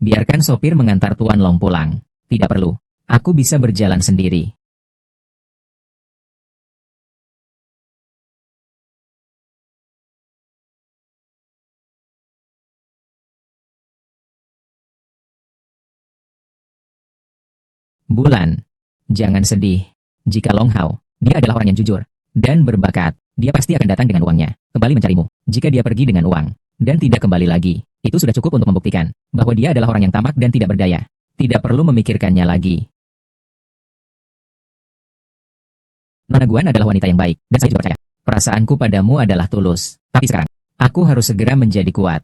Biarkan sopir mengantar Tuan Long pulang. Tidak perlu. Aku bisa berjalan sendiri. Bulan. Jangan sedih. Jika Long Hao, dia adalah orang yang jujur dan berbakat. Dia pasti akan datang dengan uangnya, kembali mencarimu. Jika dia pergi dengan uang dan tidak kembali lagi, itu sudah cukup untuk membuktikan bahwa dia adalah orang yang tamak dan tidak berdaya. Tidak perlu memikirkannya lagi. Nona Guan adalah wanita yang baik, dan saya juga percaya. Perasaanku padamu adalah tulus. Tapi sekarang, aku harus segera menjadi kuat.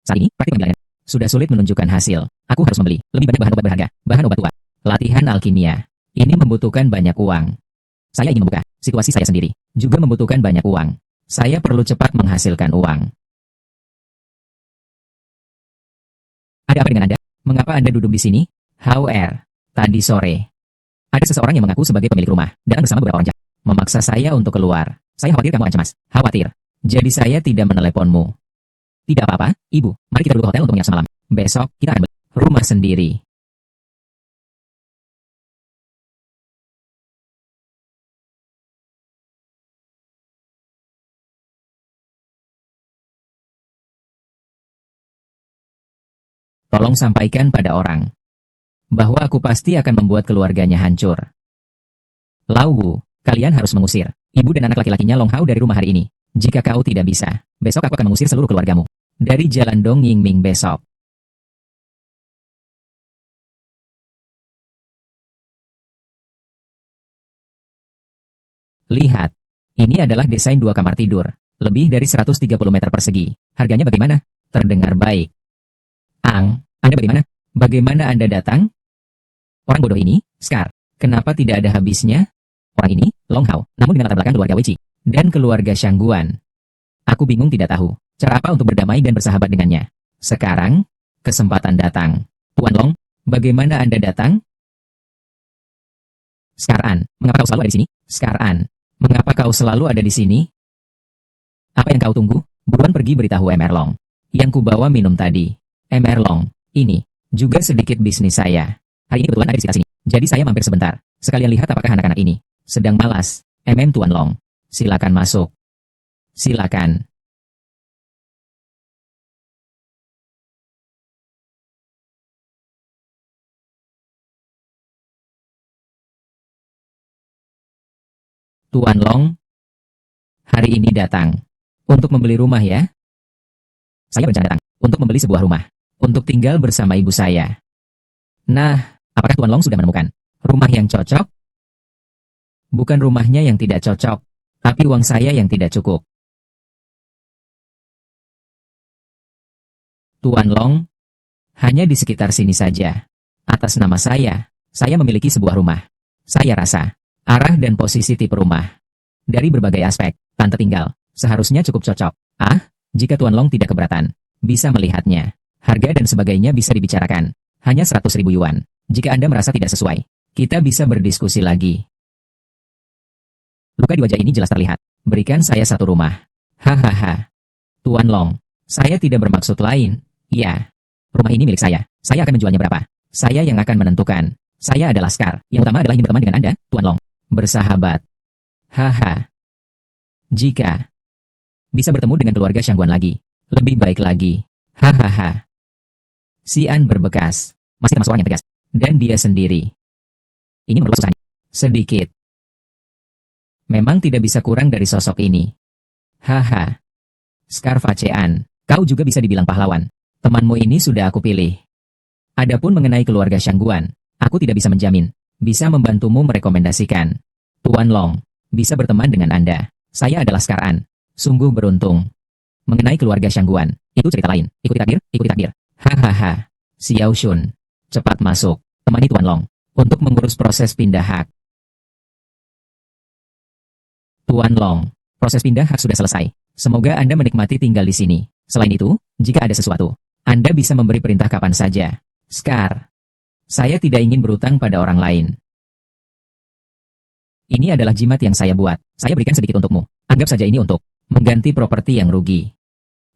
Saat ini, praktik pengambilannya sudah sulit menunjukkan hasil. Aku harus membeli lebih banyak bahan obat berharga, bahan obat tua. Latihan alkimia. Ini membutuhkan banyak uang. Saya ingin membuka situasi saya sendiri. Juga membutuhkan banyak uang. Saya perlu cepat menghasilkan uang. Ada apa dengan Anda? Mengapa Anda duduk di sini? How-er. Tadi sore, ada seseorang yang mengaku sebagai pemilik rumah, datang bersama beberapa orang jahat, memaksa saya untuk keluar. Saya khawatir kamu akan cemas. Khawatir. Jadi saya tidak meneleponmu. Tidak apa-apa, Ibu. Mari kita duduk ke hotel untuk menginap semalam. Besok, kita akan beli rumah sendiri. Tolong sampaikan pada orang bahwa aku pasti akan membuat keluarganya hancur. Lau Wu, kalian harus mengusir ibu dan anak laki-lakinya Long Hao dari rumah hari ini. Jika kau tidak bisa, besok aku akan mengusir seluruh keluargamu dari Jalan Dong Yingming besok. Lihat, ini adalah desain 2 kamar tidur, lebih dari 130 meter persegi. Harganya bagaimana? Terdengar baik. Anda bagaimana? Bagaimana Anda datang? Orang bodoh ini, Scar, kenapa tidak ada habisnya? Orang ini, Long Hao, namun dengan latar belakang keluarga Wei Qi dan keluarga Shangguan. Aku bingung tidak tahu cara apa untuk berdamai dan bersahabat dengannya. Sekarang, kesempatan datang. Tuan Long, bagaimana Anda datang? Scar An, mengapa kau selalu ada di sini? Scar An, mengapa kau selalu ada di sini? Apa yang kau tunggu? Buruan pergi beritahu MR Long. Yang kubawa minum tadi. MR Long, ini juga sedikit bisnis saya. Hari ini kebetulan ada di sekitar sini, jadi saya mampir sebentar. Sekalian lihat apakah anak-anak ini sedang malas. Tuan Long, silakan masuk. Silakan. Tuan Long, hari ini datang untuk membeli rumah ya? Saya berencana datang untuk membeli sebuah rumah untuk tinggal bersama ibu saya. Nah, apakah Tuan Long sudah menemukan rumah yang cocok? Bukan rumahnya yang tidak cocok, tapi uang saya yang tidak cukup. Tuan Long, hanya di sekitar sini saja. Atas nama saya memiliki sebuah rumah. Saya rasa, arah dan posisi tipe rumah dari berbagai aspek, tante tinggal, seharusnya cukup cocok. Jika Tuan Long tidak keberatan, bisa melihatnya. Harga dan sebagainya bisa dibicarakan. Hanya 100.000 yuan. Jika Anda merasa tidak sesuai, kita bisa berdiskusi lagi. Luka di wajah ini jelas terlihat. Berikan saya satu rumah. Hahaha. Tuan Long, saya tidak bermaksud lain. Ya, rumah ini milik saya. Saya akan menjualnya berapa? Saya yang akan menentukan. Saya adalah Scar. Yang utama adalah ingin berteman dengan Anda, Tuan Long. Bersahabat. Haha. Jika bisa bertemu dengan keluarga Shangguan lagi, lebih baik lagi. Hahaha. Xian berbekas. Masih termasuk orang yang tegas. Dan dia sendiri. Ini memerlukan susahnya. Sedikit. Memang tidak bisa kurang dari sosok ini. Haha. Scar Facean, kau juga bisa dibilang pahlawan. Temanmu ini sudah aku pilih. Adapun mengenai keluarga Shangguan, aku tidak bisa menjamin. Bisa membantumu merekomendasikan. Tuan Long, bisa berteman dengan Anda. Saya adalah Scar An. Sungguh beruntung. Mengenai keluarga Shangguan, itu cerita lain. Ikuti takdir, ikuti takdir. Hahaha. Xiao Shun, cepat masuk. Temani Tuan Long untuk mengurus proses pindah hak. Tuan Long, proses pindah hak sudah selesai. Semoga Anda menikmati tinggal di sini. Selain itu, jika ada sesuatu, Anda bisa memberi perintah kapan saja. Scar, saya tidak ingin berutang pada orang lain. Ini adalah jimat yang saya buat. Saya berikan sedikit untukmu. Anggap saja ini untuk mengganti properti yang rugi.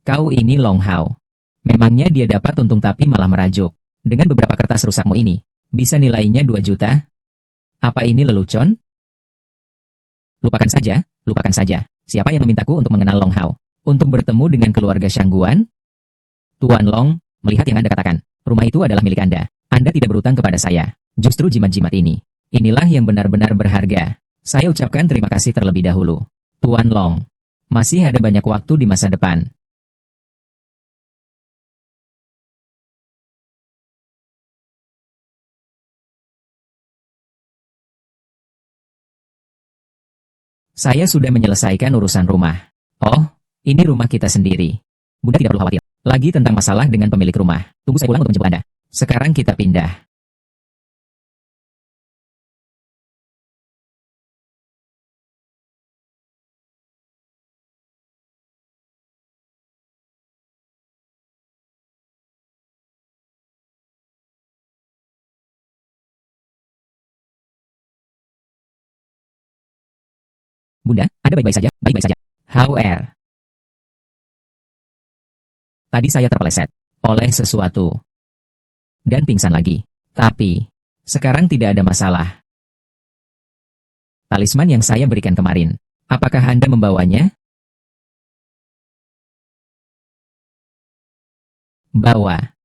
Kau ini Long Hao. Memangnya dia dapat untung tapi malah merajuk. Dengan beberapa kertas rusakmu ini, bisa nilainya 2 juta? Apa ini lelucon? Lupakan saja, lupakan saja. Siapa yang memintaku untuk mengenal Long Hao? Untuk bertemu dengan keluarga Shangguan? Tuan Long, melihat yang Anda katakan, rumah itu adalah milik Anda. Anda tidak berutang kepada saya. Justru jimat-jimat ini. Inilah yang benar-benar berharga. Saya ucapkan terima kasih terlebih dahulu. Tuan Long, masih ada banyak waktu di masa depan. Saya sudah menyelesaikan urusan rumah. Oh, ini rumah kita sendiri. Bunda tidak perlu khawatir. Lagi tentang masalah dengan pemilik rumah. Tunggu saya pulang untuk menjemput Anda. Sekarang kita pindah. Bunda, Anda baik-baik saja? Baik-baik saja. How tadi saya terpeleset oleh sesuatu dan pingsan lagi. Tapi, sekarang tidak ada masalah. Talisman yang saya berikan kemarin, apakah Anda membawanya? Bawa.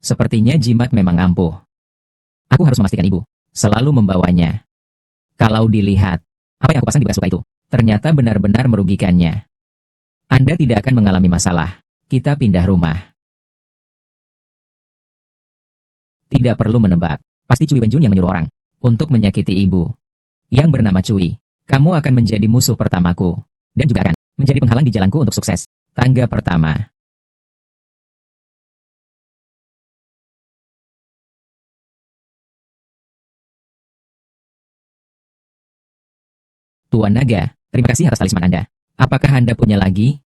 Sepertinya jimat memang ampuh. Aku harus memastikan ibu selalu membawanya. Kalau dilihat, apa yang aku pasang di bekas luka itu, ternyata benar-benar merugikannya. Anda tidak akan mengalami masalah. Kita pindah rumah. Tidak perlu menebak. Pasti Cui Wenjun yang menyuruh orang untuk menyakiti ibu. Yang bernama Cui. Kamu akan menjadi musuh pertamaku. Dan juga akan menjadi penghalang di jalanku untuk sukses. Tangga pertama. Tuan Naga, terima kasih atas talisman Anda. Apakah Anda punya lagi?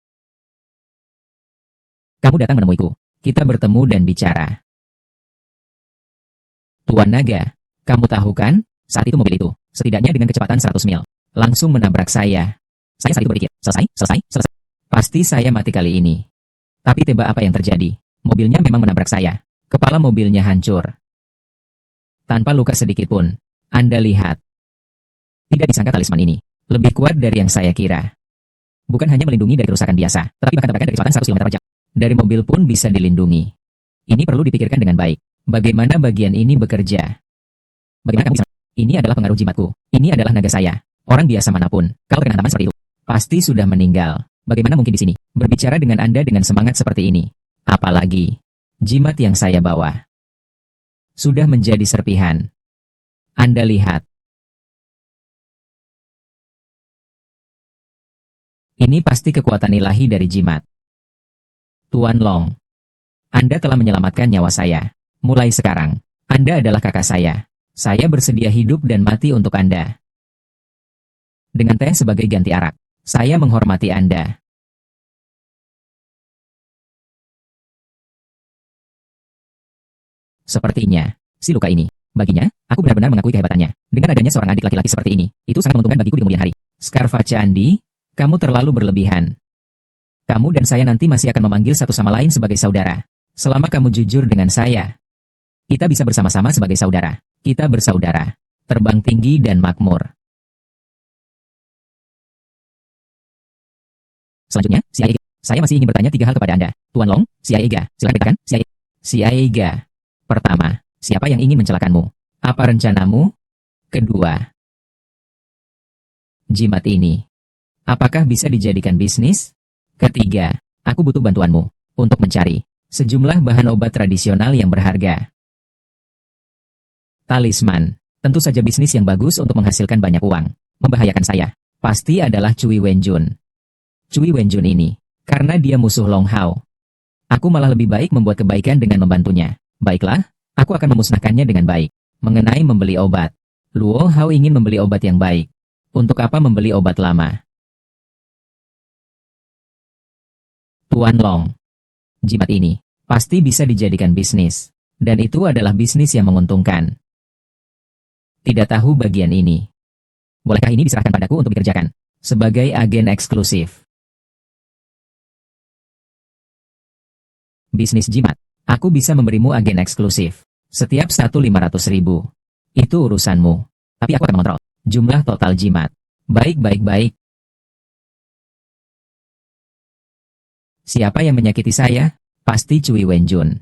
Kamu datang menemuiku. Kita bertemu dan bicara. Tuan Naga, kamu tahu kan? Saat itu mobil itu, setidaknya dengan kecepatan 100 mil, langsung menabrak saya. Saya saat itu berpikir, selesai, selesai, selesai. Pasti saya mati kali ini. Tapi tebak apa yang terjadi? Mobilnya memang menabrak saya. Kepala mobilnya hancur. Tanpa luka sedikit pun. Anda lihat. Tidak disangka talisman ini lebih kuat dari yang saya kira. Bukan hanya melindungi dari kerusakan biasa, tetapi bahkan tabrakan dari kecepatan 100 km per jam. Dari mobil pun bisa dilindungi. Ini perlu dipikirkan dengan baik. Bagaimana bagian ini bekerja? Bagaimana kamu bisa? Ini adalah pengaruh jimatku. Ini adalah naga saya. Orang biasa manapun, kalau terkena hantaman seperti itu, pasti sudah meninggal. Bagaimana mungkin di sini berbicara dengan Anda dengan semangat seperti ini? Apalagi, jimat yang saya bawa sudah menjadi serpihan. Anda lihat. Ini pasti kekuatan ilahi dari jimat. Tuan Long, Anda telah menyelamatkan nyawa saya. Mulai sekarang, Anda adalah kakak saya. Saya bersedia hidup dan mati untuk Anda. Dengan teh sebagai ganti arak, saya menghormati Anda. Sepertinya, si luka ini, baginya, aku benar-benar mengakui kehebatannya. Dengan adanya seorang adik laki-laki seperti ini, itu sangat menguntungkan bagiku di kemudian hari. Scarface Andi, kamu terlalu berlebihan. Kamu dan saya nanti masih akan memanggil satu sama lain sebagai saudara. Selama kamu jujur dengan saya, kita bisa bersama-sama sebagai saudara. Kita bersaudara, terbang tinggi dan makmur. Selanjutnya, si Aiga. Saya masih ingin bertanya 3 hal kepada Anda. Tuan Long, si Aiga, silakan katakan, si Aiga. Pertama, siapa yang ingin mencelakakanmu? Apa rencanamu? Kedua, jimat ini, apakah bisa dijadikan bisnis? Ketiga, aku butuh bantuanmu untuk mencari sejumlah bahan obat tradisional yang berharga. Talisman, tentu saja bisnis yang bagus untuk menghasilkan banyak uang. Membahayakan saya, pasti adalah Cui Wenjun. Cui Wenjun ini, karena dia musuh Long Hao. Aku malah lebih baik membuat kebaikan dengan membantunya. Baiklah, aku akan memusnahkannya dengan baik. Mengenai membeli obat, Luo Hao ingin membeli obat yang baik. Untuk apa membeli obat lama? Tuan Long, jimat ini pasti bisa dijadikan bisnis. Dan itu adalah bisnis yang menguntungkan. Tidak tahu bagian ini. Bolehkah ini diserahkan padaku untuk dikerjakan? Sebagai agen eksklusif. Bisnis jimat. Aku bisa memberimu agen eksklusif. Setiap 500.000. Itu urusanmu. Tapi aku akan mengontrol jumlah total jimat. Baik, baik, baik. Siapa yang menyakiti saya? Pasti Cui Wenjun.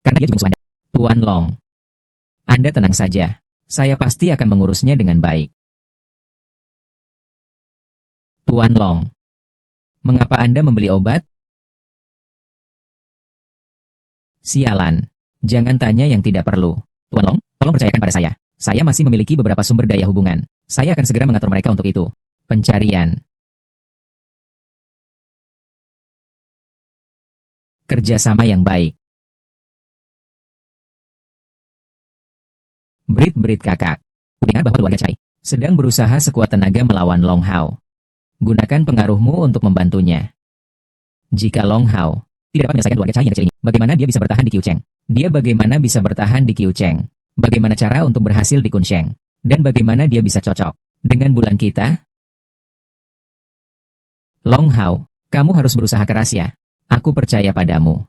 Karena dia juga musuh Anda. Tuan Long. Anda tenang saja. Saya pasti akan mengurusnya dengan baik. Tuan Long. Mengapa Anda membeli obat? Sialan. Jangan tanya yang tidak perlu. Tuan Long, tolong percayakan pada saya. Saya masih memiliki beberapa sumber daya hubungan. Saya akan segera mengatur mereka untuk itu. Pencarian. Kerjasama yang baik. Brit-brit kakak. Kudengar bahwa keluarga Chai sedang berusaha sekuat tenaga melawan Long Hao. Gunakan pengaruhmu untuk membantunya. Jika Long Hao tidak dapat menyelesaikan keluarga Chai yang kecil ini, bagaimana dia bisa bertahan di Qiu Cheng? Dia bagaimana bisa bertahan di Qiu Cheng? Bagaimana cara untuk berhasil di Kunsheng? Dan bagaimana dia bisa cocok dengan bulan kita? Long Hao, kamu harus berusaha keras ya. Aku percaya padamu.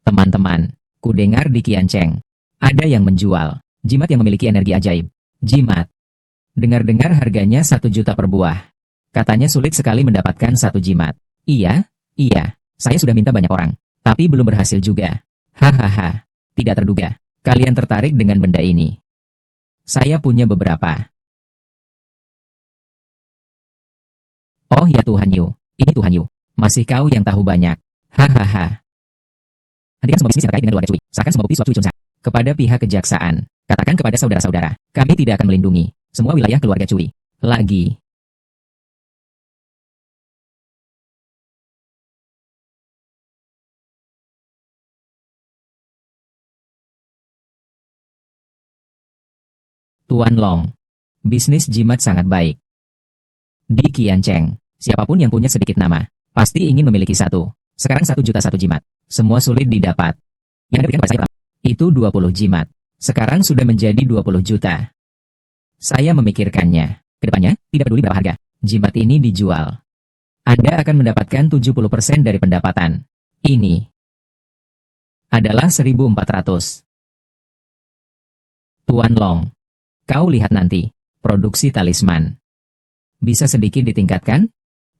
Teman-teman, kudengar di Qiancheng ada yang menjual jimat yang memiliki energi ajaib. Jimat. Dengar-dengar harganya 1 juta per buah. Katanya sulit sekali mendapatkan satu jimat. Iya, iya. Saya sudah minta banyak orang, tapi belum berhasil juga. Hahaha. Tidak terduga. Kalian tertarik dengan benda ini. Saya punya beberapa. Oh ya Tuhan Yu. Ini Tuhan Yu. Masih kau yang tahu banyak. Hahaha. Hentikan semua bisnis yang terkait dengan keluarga Cui. Serahkan semua bukti suap Cui Chunsa kepada pihak kejaksaan. Katakan kepada saudara-saudara, kami tidak akan melindungi semua wilayah keluarga Cui. Lagi. Tuan Long. Bisnis jimat sangat baik. Di Qiancheng, siapapun yang punya sedikit nama, pasti ingin memiliki satu. Sekarang 1 juta satu jimat. Semua sulit didapat. Yang Anda berikan pada saya pertama, itu 20 jimat. Sekarang sudah menjadi 20 juta. Saya memikirkannya. Kedepannya, tidak peduli berapa harga. Jimat ini dijual. Anda akan mendapatkan 70% dari pendapatan. Ini adalah 1.400. Tuan Long. Kau lihat nanti. Produksi talisman. Bisa sedikit ditingkatkan?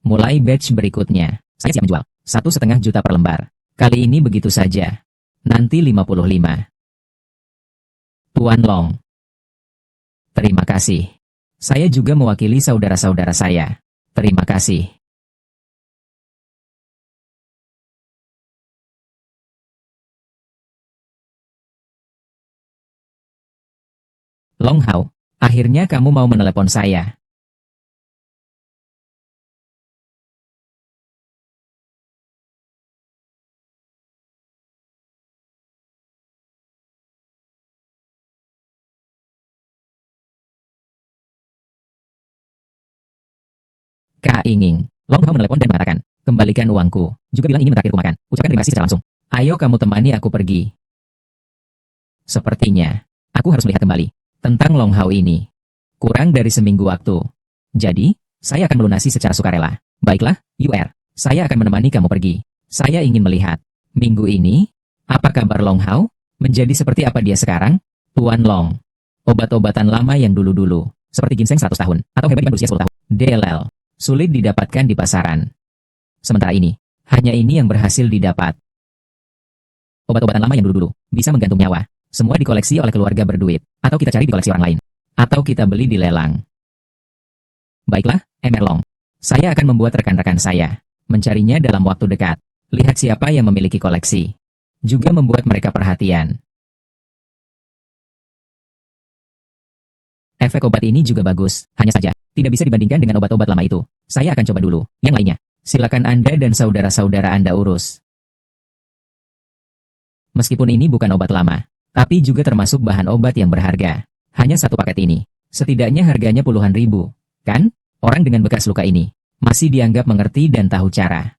Mulai batch berikutnya. Saya siap menjual 1,5 juta per lembar. Kali ini begitu saja. Nanti 55. Tuan Long. Terima kasih. Saya juga mewakili saudara-saudara saya. Terima kasih. Long Hao, akhirnya kamu mau menelepon saya. Kak Inging. Long Hao menelepon dan mengatakan, kembalikan uangku. Juga bilang ingin menraktirku makan. Ucapkan terima kasih secara langsung. Ayo kamu temani aku pergi. Sepertinya, aku harus melihat kembali tentang Long Hao ini. Kurang dari seminggu waktu. Jadi, saya akan melunasi secara sukarela. Baiklah, UR. Saya akan menemani kamu pergi. Saya ingin melihat. Minggu ini, apa kabar Long Hao? Menjadi seperti apa dia sekarang? Tuan Long. Obat-obatan lama yang dulu-dulu. Seperti ginseng 100 tahun. Atau hebat berusia 10 tahun. DLL. Sulit didapatkan di pasaran. Sementara ini, hanya ini yang berhasil didapat. Obat-obatan lama yang dulu-dulu. Bisa menggantung nyawa. Semua dikoleksi oleh keluarga berduit. Atau kita cari di koleksi orang lain. Atau kita beli di lelang. Baiklah, Emerlong. Saya akan membuat rekan-rekan saya mencarinya dalam waktu dekat. Lihat siapa yang memiliki koleksi. Juga membuat mereka perhatian. Efek obat ini juga bagus, hanya saja tidak bisa dibandingkan dengan obat-obat lama itu. Saya akan coba dulu. Yang lainnya, silakan Anda dan saudara-saudara Anda urus. Meskipun ini bukan obat lama, tapi juga termasuk bahan obat yang berharga. Hanya satu paket ini, setidaknya harganya puluhan ribu. Kan? Orang dengan bekas luka ini masih dianggap mengerti dan tahu cara.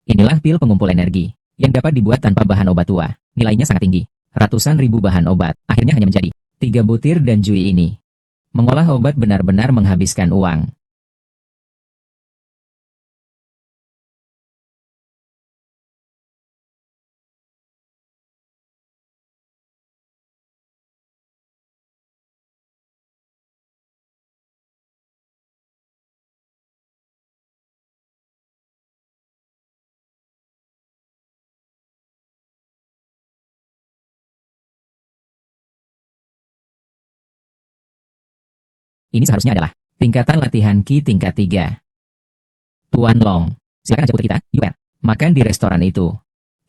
Inilah pil pengumpul energi, yang dapat dibuat tanpa bahan obat tua. Nilainya sangat tinggi. Ratusan ribu bahan obat, akhirnya hanya menjadi 3 butir dan Jui ini. Mengolah obat benar-benar menghabiskan uang. Ini seharusnya adalah tingkatan latihan Ki tingkat 3. Tuan Long, silakan ajak putri kita, Yuer, makan di restoran itu.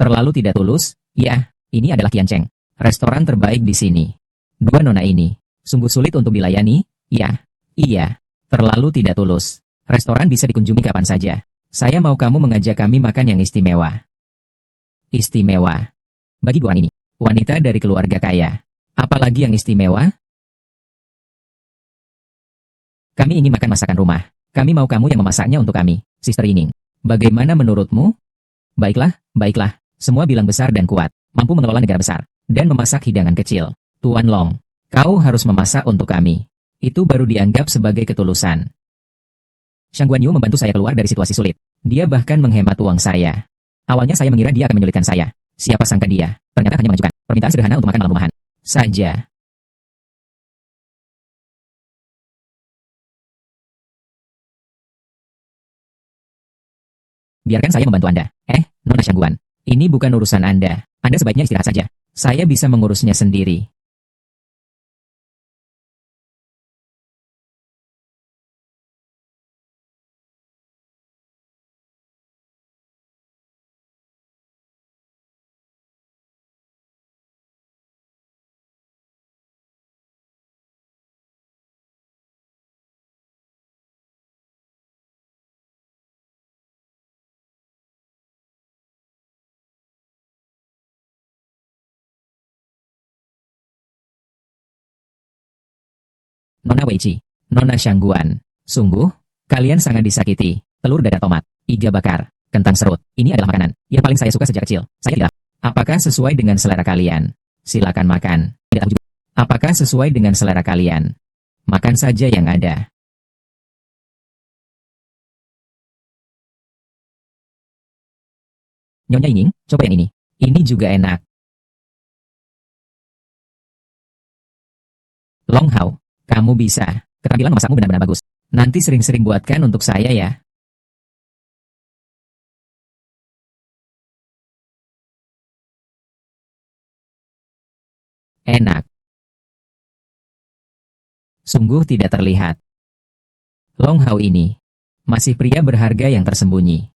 Terlalu tidak tulus, ya, ini adalah Kian Cheng, restoran terbaik di sini. Dua nona ini, sungguh sulit untuk dilayani, ya, iya, terlalu tidak tulus. Restoran bisa dikunjungi kapan saja. Saya mau kamu mengajak kami makan yang istimewa. Istimewa. Bagi dua orang ini, wanita dari keluarga kaya. Apalagi yang istimewa? Kami ingin makan masakan rumah. Kami mau kamu yang memasaknya untuk kami, Sister Yingning. Bagaimana menurutmu? Baiklah, baiklah. Semua bilang besar dan kuat, mampu mengelola negara besar, dan memasak hidangan kecil. Tuan Long, kau harus memasak untuk kami. Itu baru dianggap sebagai ketulusan. Shang Guanyu membantu saya keluar dari situasi sulit. Dia bahkan menghemat uang saya. Awalnya saya mengira dia akan menyulitkan saya. Siapa sangka dia, ternyata hanya mengajukan permintaan sederhana untuk makan malam rumahan saja. Biarkan saya membantu Anda. Nona Shangguan, ini bukan urusan Anda. Anda sebaiknya istirahat saja. Saya bisa mengurusnya sendiri. Nona Weiqi, Nona Shangguan, sungguh, kalian sangat disakiti. Telur dadar tomat, iga bakar, kentang serut, ini adalah makanan yang paling saya suka sejak kecil. Saya tidak. Apakah sesuai dengan selera kalian? Silakan makan. Tidak tahu juga. Apakah sesuai dengan selera kalian? Makan saja yang ada. Nyonya Yingning, coba yang ini. Ini juga enak. Long Hao, kamu bisa. Keterampilan memasakmu benar-benar bagus. Nanti sering-sering buatkan untuk saya ya. Enak. Sungguh tidak terlihat. Long Hao ini masih pria berharga yang tersembunyi.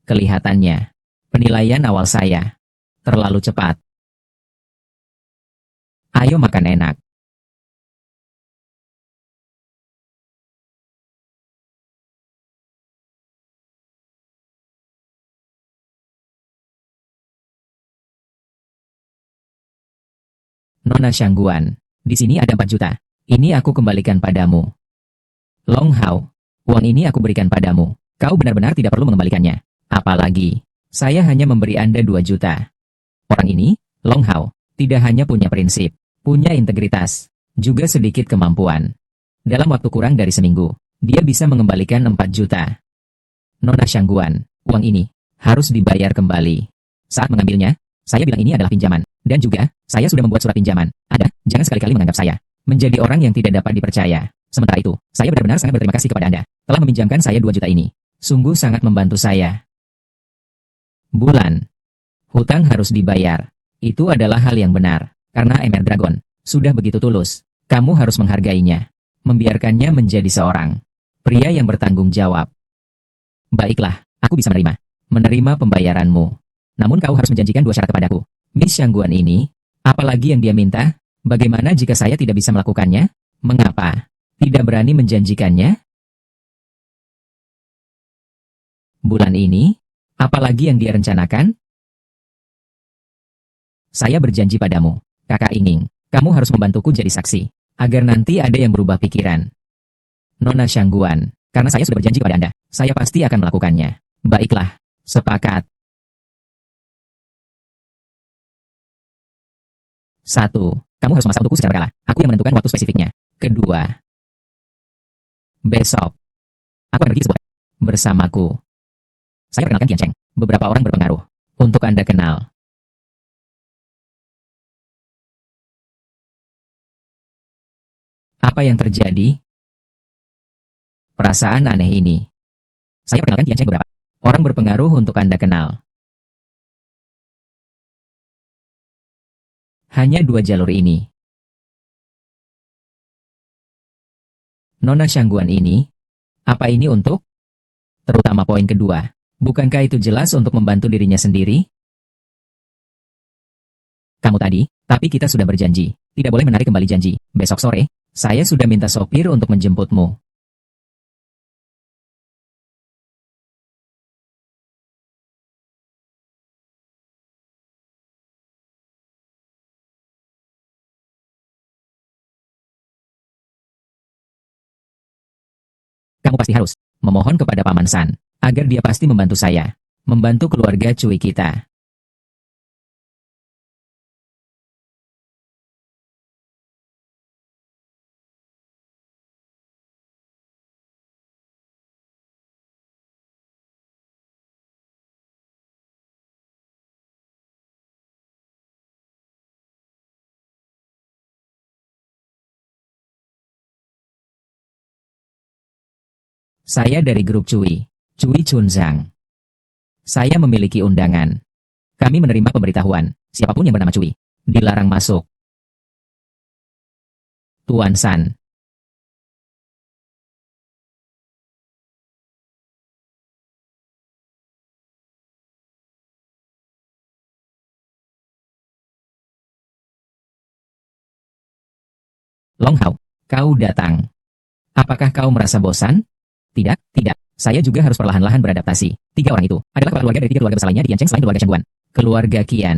Kelihatannya, penilaian awal saya terlalu cepat. Ayo makan enak. Nona Shangguan, di sini ada 4 juta. Ini aku kembalikan padamu. Long Hao, uang ini aku berikan padamu. Kau benar-benar tidak perlu mengembalikannya. Apalagi, saya hanya memberi Anda 2 juta. Orang ini, Long Hao, tidak hanya punya prinsip, punya integritas, juga sedikit kemampuan. Dalam waktu kurang dari seminggu, dia bisa mengembalikan 4 juta. Nona Shangguan, uang ini harus dibayar kembali. Saat mengambilnya, saya bilang ini adalah pinjaman. Dan juga, saya sudah membuat surat pinjaman. Anda, jangan sekali-kali menganggap saya menjadi orang yang tidak dapat dipercaya. Sementara itu, saya benar-benar sangat berterima kasih kepada Anda telah meminjamkan saya 2 juta ini. Sungguh sangat membantu saya. Bulan. Hutang harus dibayar. Itu adalah hal yang benar. Karena Emer Dragon sudah begitu tulus. Kamu harus menghargainya. Membiarkannya menjadi seorang pria yang bertanggung jawab. Baiklah, aku bisa menerima pembayaranmu. Namun kau harus menjanjikan 2 syarat kepadaku. Miss Shangguan ini, apalagi yang dia minta? Bagaimana jika saya tidak bisa melakukannya? Mengapa? Tidak berani menjanjikannya? Bulan ini, apalagi yang dia rencanakan? Saya berjanji padamu, Kakak Yingning, kamu harus membantuku jadi saksi, agar nanti ada yang berubah pikiran. Nona Shangguan, karena saya sudah berjanji pada Anda, saya pasti akan melakukannya. Baiklah, Sepakat. 1. Kamu harus memasak untukku secara berkala. Aku yang menentukan waktu spesifiknya. Kedua. Besok. Aku akan pergi ke sebuah bersamaku. Saya perkenalkan Qian Cheng. Beberapa orang berpengaruh. Untuk Anda kenal. Apa yang terjadi? Perasaan aneh ini. Saya perkenalkan Qian Cheng beberapa orang berpengaruh untuk Anda kenal. Hanya 2 jalur ini. Nona Shangguan ini? Apa ini untuk? Terutama poin kedua. Bukankah itu jelas untuk membantu dirinya sendiri? Kamu tadi, tapi kita sudah berjanji. Tidak boleh menarik kembali janji. Besok sore, saya sudah minta sopir untuk menjemputmu. Kamu pasti harus memohon kepada Paman San, agar dia pasti membantu saya. Membantu keluarga Cui kita. Saya dari grup Cui. Cui Chunzang. Saya memiliki undangan. Kami menerima pemberitahuan. Siapapun yang bernama Cui dilarang masuk. Tuan San. Long Hao, kau datang. Apakah kau merasa bosan? Tidak, tidak. Saya juga harus perlahan-lahan beradaptasi. 3 orang itu adalah kepala keluarga dari 3 keluarga besar lainnya di Yancheng selain keluarga Shangguan. Keluarga Qian.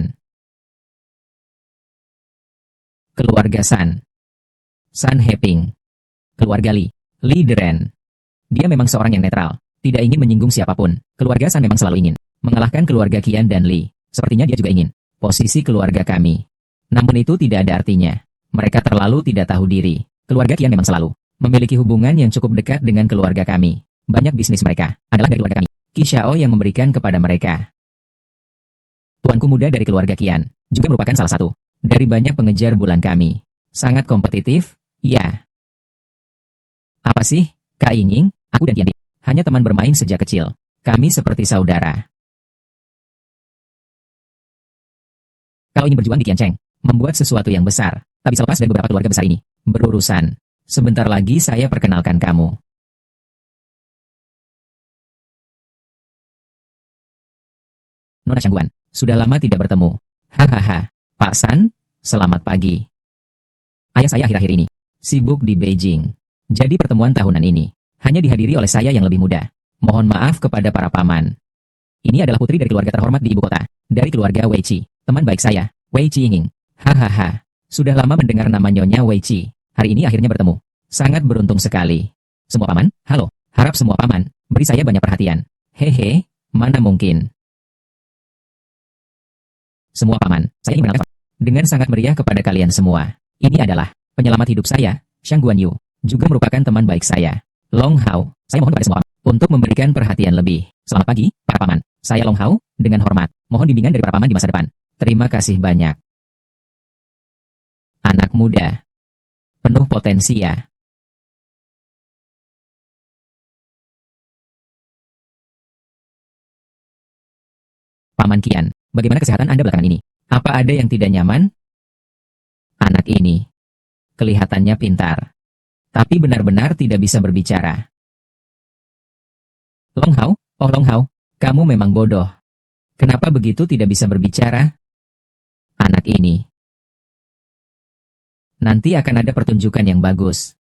Keluarga San. San Heping. Keluarga Li. Li Deren. Dia memang seorang yang netral. Tidak ingin menyinggung siapapun. Keluarga San memang selalu ingin mengalahkan keluarga Qian dan Li. Sepertinya dia juga ingin posisi keluarga kami. Namun itu tidak ada artinya. Mereka terlalu tidak tahu diri. Keluarga Qian memang selalu memiliki hubungan yang cukup dekat dengan keluarga kami. Banyak bisnis mereka adalah dari keluarga kami. Qi Xiao yang memberikan kepada mereka. Tuanku muda dari keluarga Qian juga merupakan salah satu dari banyak pengejar bulan kami. Sangat kompetitif, ya. Apa sih, Kak Ying? Aku dan Tian Di hanya teman bermain sejak kecil. Kami seperti saudara. Kau ingin berjuang di Qiancheng, membuat sesuatu yang besar. Tak bisa lepas dari beberapa keluarga besar ini berurusan. Sebentar lagi saya perkenalkan kamu. Nona Shangguan, sudah lama tidak bertemu. Hahaha. Pak San, selamat pagi. Ayah saya akhir-akhir ini sibuk di Beijing. Jadi pertemuan tahunan ini hanya dihadiri oleh saya yang lebih muda. Mohon maaf kepada para paman. Ini adalah putri dari keluarga terhormat di ibu kota. Dari keluarga Wei Qi, teman baik saya, Wei Qi Yinging. Hahaha. Sudah lama mendengar nama Nyonya Wei Qi. Hari ini akhirnya bertemu. Sangat beruntung sekali. Semua paman, halo. Harap semua paman beri saya banyak perhatian. Hehe, mana mungkin. Semua paman, saya ingin mengenalkan dengan sangat meriah kepada kalian semua. Ini adalah penyelamat hidup saya, Shangguan Yu. Juga merupakan teman baik saya, Long Hao. Saya mohon kepada semua paman untuk memberikan perhatian lebih. Selamat pagi, para paman. Saya Long Hao, dengan hormat. Mohon bimbingan dari para paman di masa depan. Terima kasih banyak. Anak muda. Penuh potensi ya. Paman Qian, bagaimana kesehatan Anda belakangan ini? Apa ada yang tidak nyaman? Anak ini kelihatannya pintar, tapi benar-benar tidak bisa berbicara. Long Hao, oh Long Hao, kamu memang bodoh. Kenapa begitu tidak bisa berbicara? Anak ini. Nanti akan ada pertunjukan yang bagus.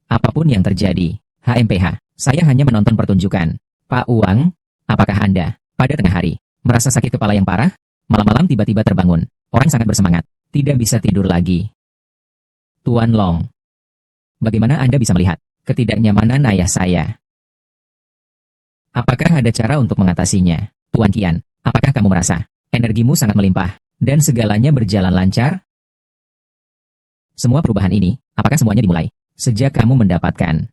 Apapun yang terjadi, HMPH, saya hanya menonton pertunjukan. Pak Uang, apakah Anda, pada tengah hari, merasa sakit kepala yang parah? Malam-malam tiba-tiba terbangun. Orang sangat bersemangat. Tidak bisa tidur lagi. Tuan Long. Bagaimana Anda bisa melihat ketidaknyamanan ayah saya? Apakah ada cara untuk mengatasinya? Tuan Qian, apakah kamu merasa energimu sangat melimpah dan segalanya berjalan lancar? Semua perubahan ini, apakah semuanya dimulai sejak kamu mendapatkan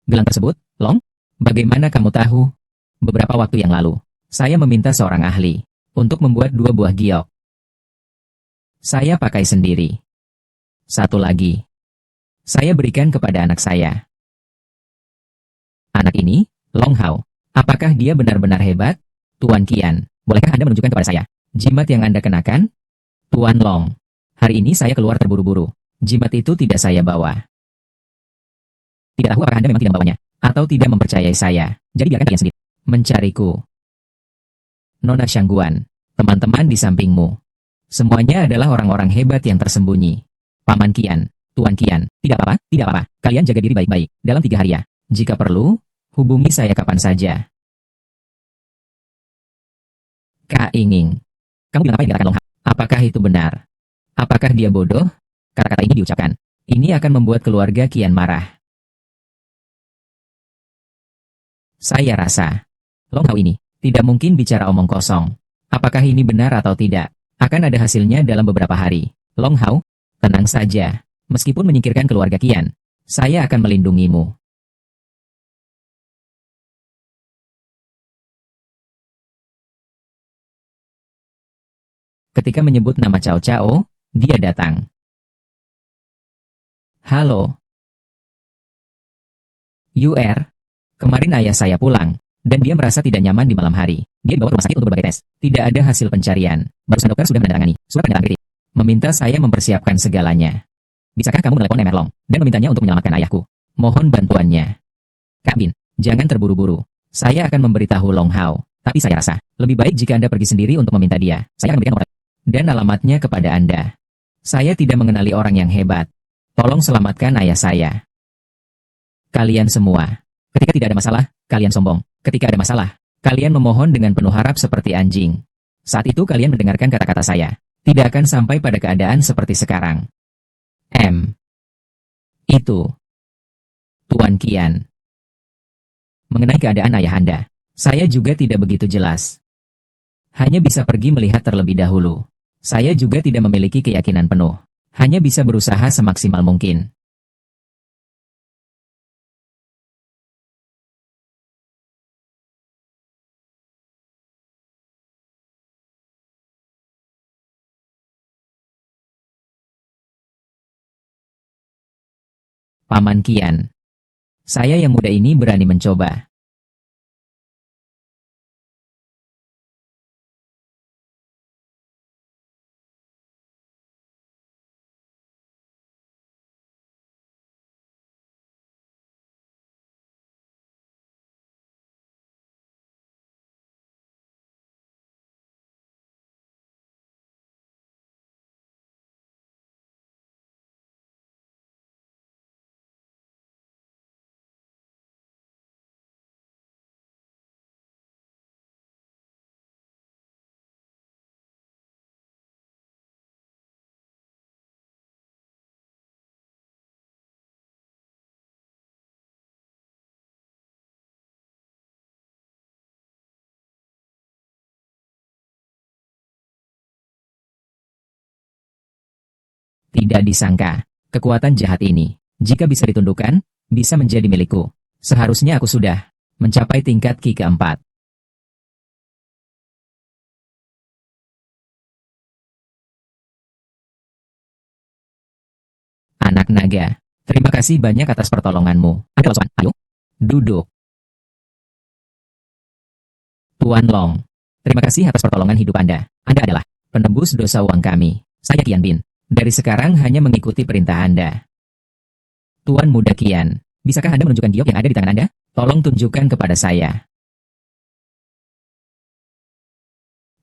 gelang tersebut, Long? Bagaimana kamu tahu? Beberapa waktu yang lalu, saya meminta seorang ahli untuk membuat 2 buah giok. Saya pakai sendiri. Satu lagi, saya berikan kepada anak saya. Anak ini, Long Hao. Apakah dia benar-benar hebat? Tuan Qian, bolehkah Anda menunjukkan kepada saya jimat yang Anda kenakan? Tuan Long, hari ini saya keluar terburu-buru. Jimat itu tidak saya bawa. Tidak tahu apakah Anda memang tidak membawanya, atau tidak mempercayai saya. Jadi biarkan kalian sendiri mencariku. Nona Shangguan, teman-teman di sampingmu. Semuanya adalah orang-orang hebat yang tersembunyi. Paman Qian, Tuan Qian, tidak apa-apa, tidak apa-apa. Kalian jaga diri baik-baik, dalam 3 hari ya. Jika perlu, hubungi saya kapan saja. Kak Inging, kamu bilang apa yang dikatakan Long Hao? Apakah itu benar? Apakah dia bodoh? Kata-kata ini diucapkan. Ini akan membuat keluarga Qian marah. Saya rasa, Long Hao ini tidak mungkin bicara omong kosong. Apakah ini benar atau tidak? Akan ada hasilnya dalam beberapa hari. Long Hao, tenang saja. Meskipun menyingkirkan keluarga Qian, saya akan melindungimu. Ketika menyebut nama Cao Cao, dia datang. Halo. UR. Kemarin ayah saya pulang, dan dia merasa tidak nyaman di malam hari. Dia dibawa ke rumah sakit untuk berbagai tes. Tidak ada hasil pencarian. Barusan dokter sudah menandatangani surat pernyataan kritik. Meminta saya mempersiapkan segalanya. Bisakah kamu menelepon Emerlong dan memintanya untuk menyelamatkan ayahku? Mohon bantuannya. Kak Bin, jangan terburu-buru. Saya akan memberitahu Long Hao, tapi saya rasa lebih baik jika Anda pergi sendiri untuk meminta dia. Saya akan memberikan nomor dan alamatnya kepada Anda. Saya tidak mengenali orang yang hebat. Tolong selamatkan ayah saya. Kalian semua. Ketika tidak ada masalah, kalian sombong. Ketika ada masalah, kalian memohon dengan penuh harap seperti anjing. Saat itu kalian mendengarkan kata-kata saya. Tidak akan sampai pada keadaan seperti sekarang. Itu. Tuan Qian. Mengenai keadaan ayah Anda, saya juga tidak begitu jelas. Hanya bisa pergi melihat terlebih dahulu. Saya juga tidak memiliki keyakinan penuh. Hanya bisa berusaha semaksimal mungkin. Paman Qian. Saya yang muda ini berani mencoba. Tidak disangka, kekuatan jahat ini, jika bisa ditundukkan, bisa menjadi milikku. Seharusnya aku sudah mencapai tingkat Qi keempat. Anak naga, terima kasih banyak atas pertolonganmu. Ada lasukan, ayo. Duduk. Tuan Long, terima kasih atas pertolongan hidup Anda. Anda adalah penebus dosa uang kami. Saya Qian Bin. Dari sekarang hanya mengikuti perintah Anda. Tuan Muda Qian, bisakah Anda menunjukkan giok yang ada di tangan Anda? Tolong tunjukkan kepada saya.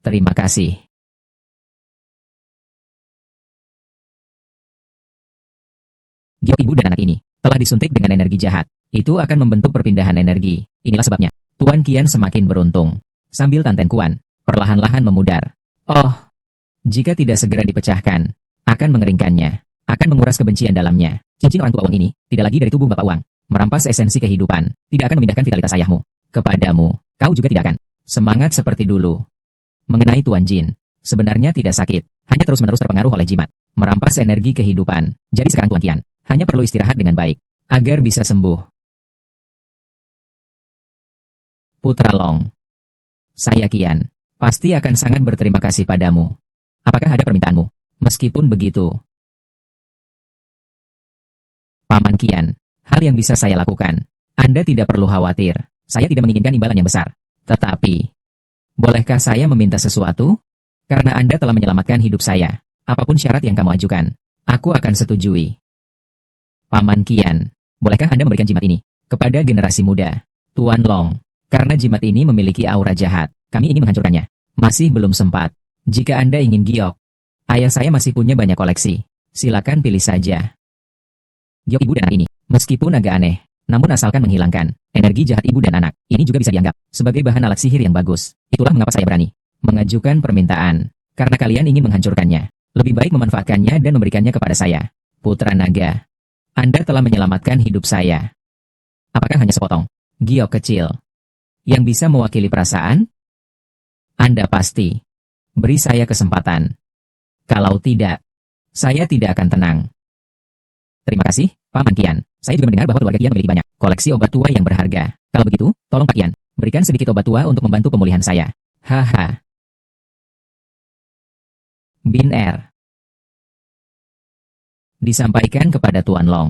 Terima kasih. Giok ibu dan anak ini telah disuntik dengan energi jahat. Itu akan membentuk perpindahan energi. Inilah sebabnya Tuan Qian semakin beruntung. Sambil Tanten Kuan perlahan-lahan memudar. Oh, jika tidak segera dipecahkan, akan mengeringkannya, akan menguras kebencian dalamnya. Cincin orang tua Wang ini tidak lagi dari tubuh Bapak Wang. Merampas esensi kehidupan, tidak akan memindahkan vitalitas ayahmu. Kepadamu, kau juga tidak akan. Semangat seperti dulu. Mengenai Tuan Jin, sebenarnya tidak sakit, hanya terus-menerus terpengaruh oleh jimat. Merampas energi kehidupan. Jadi sekarang Tuan Qian, hanya perlu istirahat dengan baik, agar bisa sembuh. Putra Long, saya Qian, pasti akan sangat berterima kasih padamu. Apakah ada permintaanmu? Meskipun begitu, Paman Qian, hal yang bisa saya lakukan. Anda tidak perlu khawatir. Saya tidak menginginkan imbalan yang besar. Tetapi, bolehkah saya meminta sesuatu? Karena Anda telah menyelamatkan hidup saya. Apapun syarat yang kamu ajukan, aku akan setujui. Paman Qian, bolehkah Anda memberikan jimat ini kepada generasi muda? Tuan Long, karena jimat ini memiliki aura jahat, kami ingin menghancurkannya. Masih belum sempat. Jika Anda ingin giok, ayah saya masih punya banyak koleksi. Silakan pilih saja. Giok ibu dan anak ini, meskipun agak aneh, namun asalkan menghilangkan energi jahat ibu dan anak, ini juga bisa dianggap sebagai bahan alat sihir yang bagus. Itulah mengapa saya berani mengajukan permintaan, karena kalian ingin menghancurkannya. Lebih baik memanfaatkannya dan memberikannya kepada saya. Putra Naga, Anda telah menyelamatkan hidup saya. Apakah hanya sepotong giok kecil yang bisa mewakili perasaan? Anda pasti. Beri saya kesempatan. Kalau tidak, saya tidak akan tenang. Terima kasih, Paman Qian. Saya juga mendengar bahwa keluarga Qian memiliki banyak koleksi obat tua yang berharga. Kalau begitu, tolong Pak Qian, berikan sedikit obat tua untuk membantu pemulihan saya. Haha. Bin R. Disampaikan kepada Tuan Long.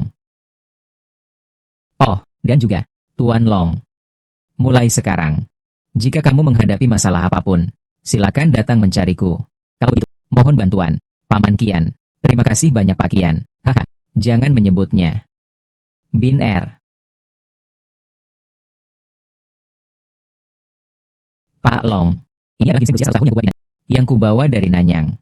Oh, dan juga, Tuan Long. Mulai sekarang, jika kamu menghadapi masalah apapun, silakan datang mencariku. Kalau begitu, mohon bantuan, Paman Qian. Terima kasih banyak Pak Qian. Haha. Jangan menyebutnya Bin R. Pak Long, ini adalah ginseng berusia 100 tahun yang kubawa yang kubawa dari Nanyang.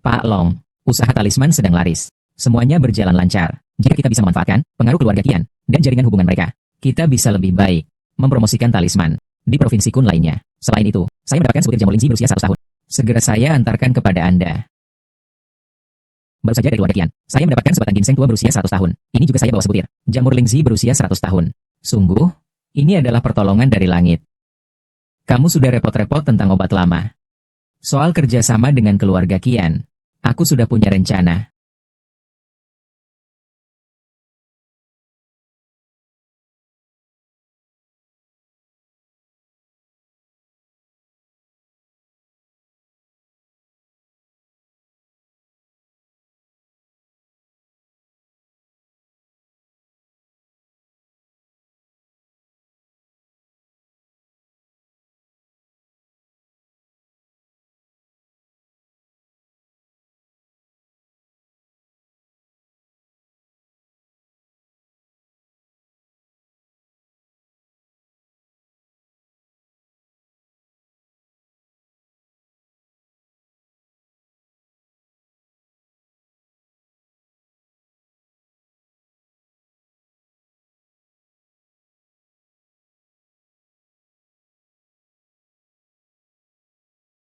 Pak Long, usaha talisman sedang laris. Semuanya berjalan lancar. Jika kita bisa memanfaatkan pengaruh keluarga Qian dan jaringan hubungan mereka, kita bisa lebih baik mempromosikan talisman di provinsi Kun lainnya. Selain itu, saya mendapatkan sebutir jamur Lingzi berusia 100 tahun. Segera saya antarkan kepada Anda. Baru saja dari keluarga Qian, saya mendapatkan sebatang ginseng tua berusia 100 tahun. Ini juga saya bawa sebutir jamur Lingzi berusia 100 tahun. Sungguh, ini adalah pertolongan dari langit. Kamu sudah repot-repot tentang obat lama. Soal kerjasama dengan keluarga Qian, aku sudah punya rencana.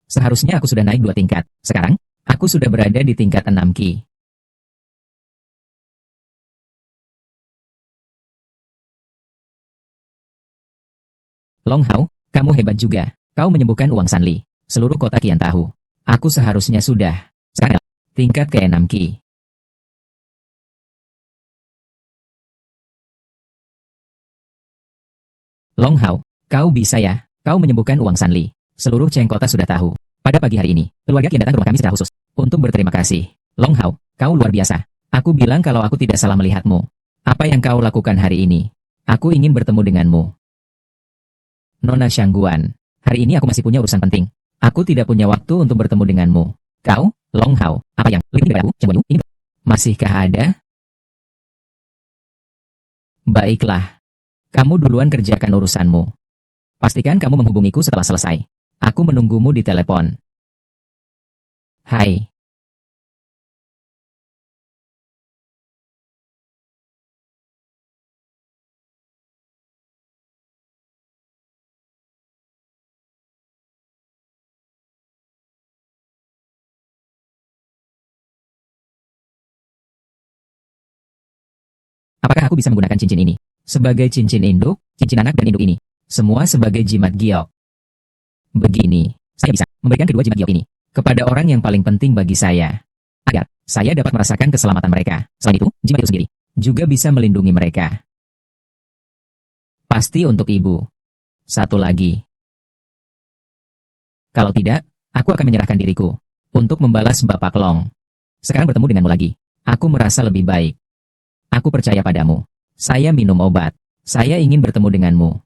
Seharusnya aku sudah naik 2 tingkat. Sekarang, aku sudah berada di tingkat 6 Ki. Long Hao, kamu hebat juga. Kau menyembuhkan uang Sanli. Seluruh kota Qian tahu. Aku seharusnya sudah. Sekarang, tingkat ke-6 Ki. Long Hao, kau bisa ya. Kau menyembuhkan uang Sanli. Seluruh Cheng kota sudah tahu. Pada pagi hari ini, keluarga Qian datang ke rumah kami secara khusus untuk berterima kasih. Long Hao, kau luar biasa. Aku bilang kalau aku tidak salah melihatmu. Apa yang kau lakukan hari ini? Aku ingin bertemu denganmu. Nona Shangguan, hari ini aku masih punya urusan penting. Aku tidak punya waktu untuk bertemu denganmu. Kau, Long Hao, apa yang lebih dari aku, Shangguan ini? Masihkah ada? Baiklah. Kamu duluan kerjakan urusanmu. Pastikan kamu menghubungiku setelah selesai. Aku menunggumu di telepon. Hai. Apakah aku bisa menggunakan cincin ini? Sebagai cincin induk, cincin anak dan induk ini. Semua sebagai jimat giok. Begini, saya bisa memberikan kedua jimat giok ini kepada orang yang paling penting bagi saya, agar saya dapat merasakan keselamatan mereka. Selain itu, jimat itu sendiri juga bisa melindungi mereka. Pasti untuk ibu. Satu lagi. Kalau tidak, aku akan menyerahkan diriku untuk membalas Bapak Long. Sekarang bertemu denganmu lagi. Aku merasa lebih baik. Aku percaya padamu. Saya minum obat. Saya ingin bertemu denganmu.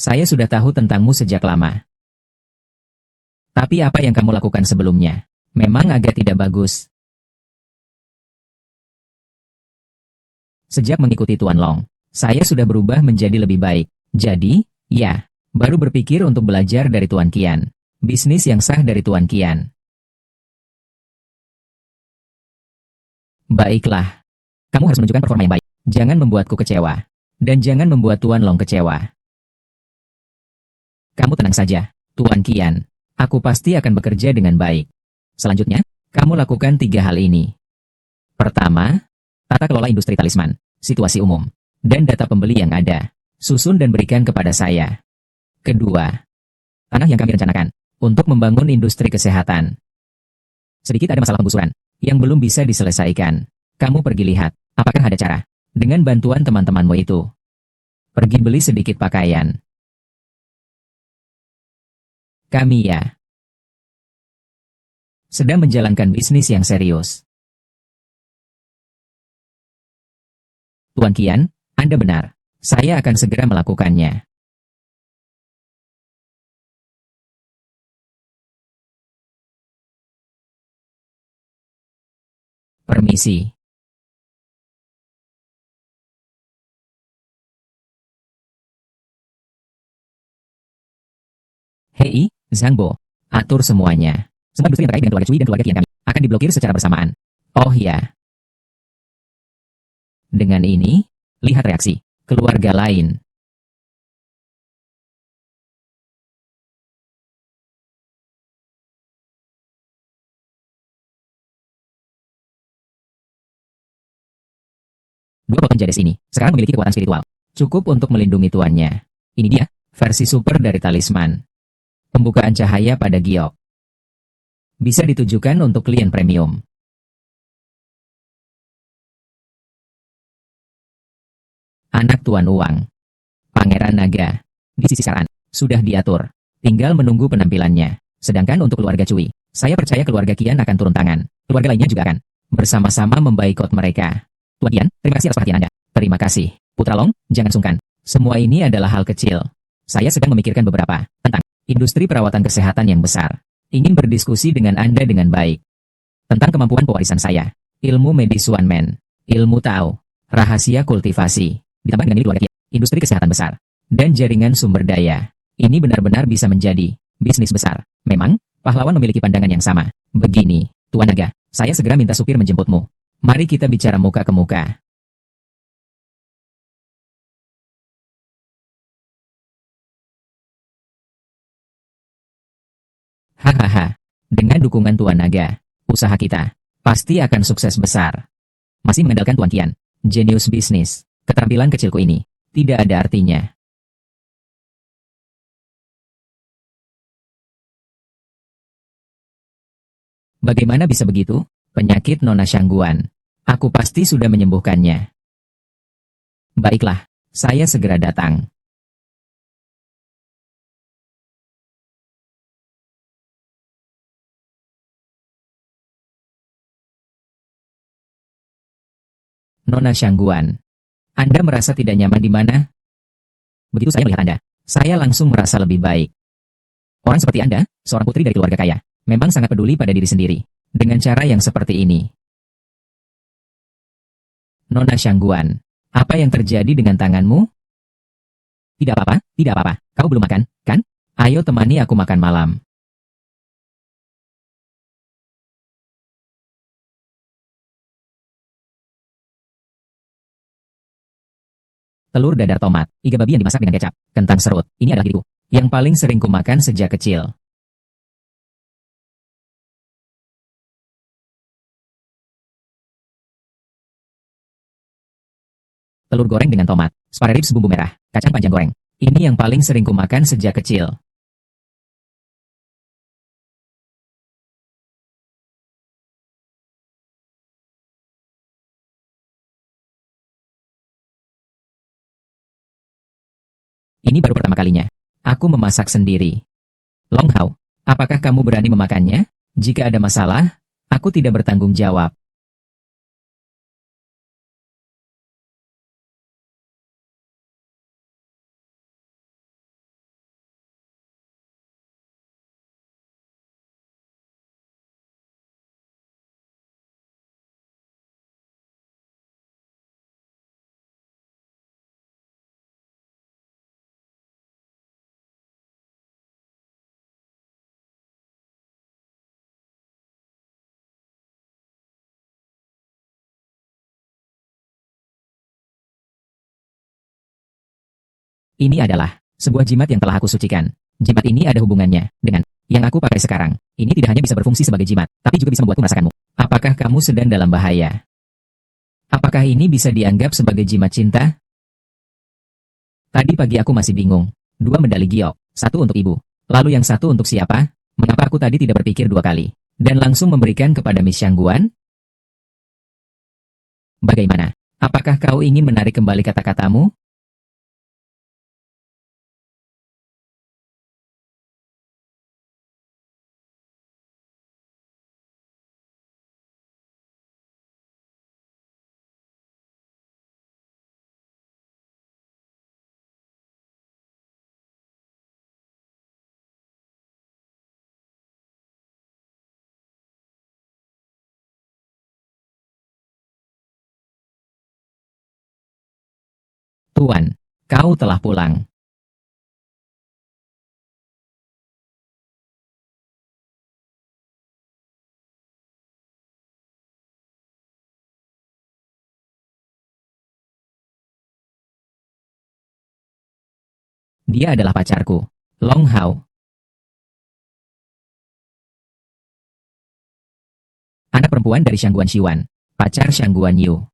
Saya sudah tahu tentangmu sejak lama. Tapi apa yang kamu lakukan sebelumnya memang agak tidak bagus. Sejak mengikuti Tuan Long, saya sudah berubah menjadi lebih baik. Jadi, ya, baru berpikir untuk belajar dari Tuan Qian. Bisnis yang sah dari Tuan Qian. Baiklah. Kamu harus menunjukkan performa yang baik. Jangan membuatku kecewa. Dan jangan membuat Tuan Long kecewa. Kamu tenang saja, Tuan Qian. Aku pasti akan bekerja dengan baik. Selanjutnya, kamu lakukan 3 hal ini. Pertama, tata kelola industri talisman, situasi umum, dan data pembeli yang ada. Susun dan berikan kepada saya. Kedua, tanah yang kami rencanakan untuk membangun industri kesehatan. Sedikit ada masalah penggusuran yang belum bisa diselesaikan. Kamu pergi lihat, apakah ada cara dengan bantuan teman-temanmu itu. Pergi beli sedikit pakaian. Kami ya sedang menjalankan bisnis yang serius. Tuan Qian, Anda benar. Saya akan segera melakukannya. Permisi. Hei, Zhangbo. Atur semuanya. Semua industri yang terkait dengan keluarga Cui dan keluarga Qian kami akan diblokir secara bersamaan. Oh ya. Dengan ini, lihat reaksi keluarga lain. Dua potong jades ini sekarang memiliki kekuatan spiritual. Cukup untuk melindungi tuannya. Ini dia, versi super dari talisman. Pembukaan cahaya pada giok. Bisa ditujukan untuk klien premium. Anak Tuan Uang. Pangeran Naga. Di sisi saran, sudah diatur. Tinggal menunggu penampilannya. Sedangkan untuk keluarga Cui, saya percaya keluarga Qian akan turun tangan. Keluarga lainnya juga akan bersama-sama memboikot mereka. Tuan Qian, terima kasih atas perhatian Anda. Terima kasih. Putra Long, jangan sungkan. Semua ini adalah hal kecil. Saya sedang memikirkan beberapa tentang industri perawatan kesehatan yang besar. Ingin berdiskusi dengan Anda dengan baik. Tentang kemampuan pewarisan saya. Ilmu medis One Man. Ilmu Tao. Rahasia kultivasi. Ditambah dengan ini keluarga Qian. Industri kesehatan besar. Dan jaringan sumber daya. Ini benar-benar bisa menjadi bisnis besar. Memang, pahlawan memiliki pandangan yang sama. Begini, Tuan Naga, saya segera minta supir menjemputmu. Mari kita bicara muka ke muka. Hahaha. Dengan dukungan Tuan Naga, usaha kita pasti akan sukses besar. Masih mengandalkan Tuan Qian. Jenius bisnis. Keterampilan kecilku ini tidak ada artinya. Bagaimana bisa begitu? Penyakit Nona Shangguan. Aku pasti sudah menyembuhkannya. Baiklah, saya segera datang. Nona Shangguan. Anda merasa tidak nyaman di mana? Begitu saya melihat Anda, saya langsung merasa lebih baik. Orang seperti Anda, seorang putri dari keluarga kaya, memang sangat peduli pada diri sendiri. Dengan cara yang seperti ini. Nona Shangguan, apa yang terjadi dengan tanganmu? Tidak apa-apa, tidak apa-apa. Kau belum makan, kan? Ayo temani aku makan malam. Telur dadar tomat, iga babi yang dimasak dengan kecap, kentang serut, ini adalah diriku. Yang paling sering kumakan sejak kecil. telur goreng dengan tomat, spare ribs bumbu merah, kacang panjang goreng. Ini yang paling sering kumakan sejak kecil. Ini baru pertama kalinya. Aku memasak sendiri. Long Hao, apakah kamu berani memakannya? Jika ada masalah, aku tidak bertanggung jawab. Ini adalah sebuah jimat yang telah aku sucikan. Jimat ini ada hubungannya dengan yang aku pakai sekarang. Ini tidak hanya bisa berfungsi sebagai jimat, tapi juga bisa membuatku merasakanmu. Apakah kamu sedang dalam bahaya? Apakah ini bisa dianggap sebagai jimat cinta? Tadi pagi aku masih bingung. 2 medali giok, satu untuk ibu. Lalu yang satu untuk siapa? Mengapa aku tadi tidak berpikir 2 kali? Dan langsung memberikan kepada Miss Shangguan? Bagaimana? Apakah kau ingin menarik kembali kata-katamu? Tuan, kau telah pulang. Dia adalah pacarku, Long Hao, anak perempuan dari Shangguan Shiwan, pacar Shangguan Yu.